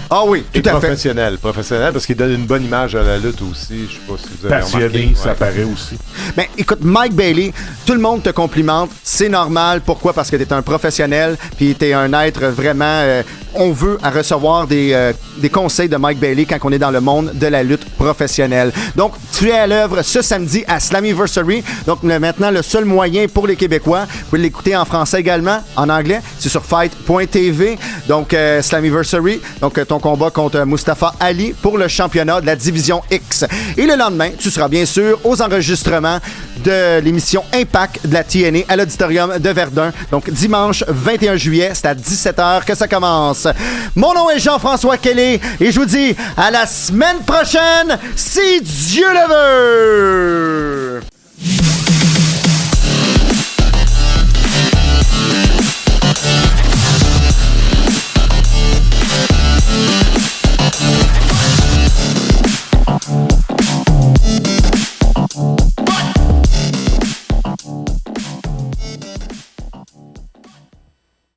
Ah oui, tout à
fait. Professionnel, parce qu'il donne une bonne image à la lutte aussi. Je sais pas si vous avez remarqué.
Ça paraît aussi.
Ben, écoute, Mike Bailey, tout le monde te complimente. C'est normal. Pourquoi? Parce que t'es un professionnel, puis t'es un être vraiment... on veut à recevoir des conseils de Mike Bailey quand on est dans le monde de la lutte professionnelle. Donc, tu es à l'œuvre ce samedi à Slammiversary. Donc, maintenant, le seul moyen pour les Québécois, vous pouvez l'écouter en français également, en anglais, c'est sur fight.tv. Donc, Slammiversary, donc ton combat contre Mustafa Ali pour le championnat de la Division X. Et le lendemain, tu seras bien sûr aux enregistrements de l'émission Impact de la TNA à l'Auditorium de Verdun. Donc, dimanche 21 juillet, c'est à 17h que ça commence. Mon nom est Jean-François Kelly et je vous dis à la semaine prochaine, si Dieu le veut!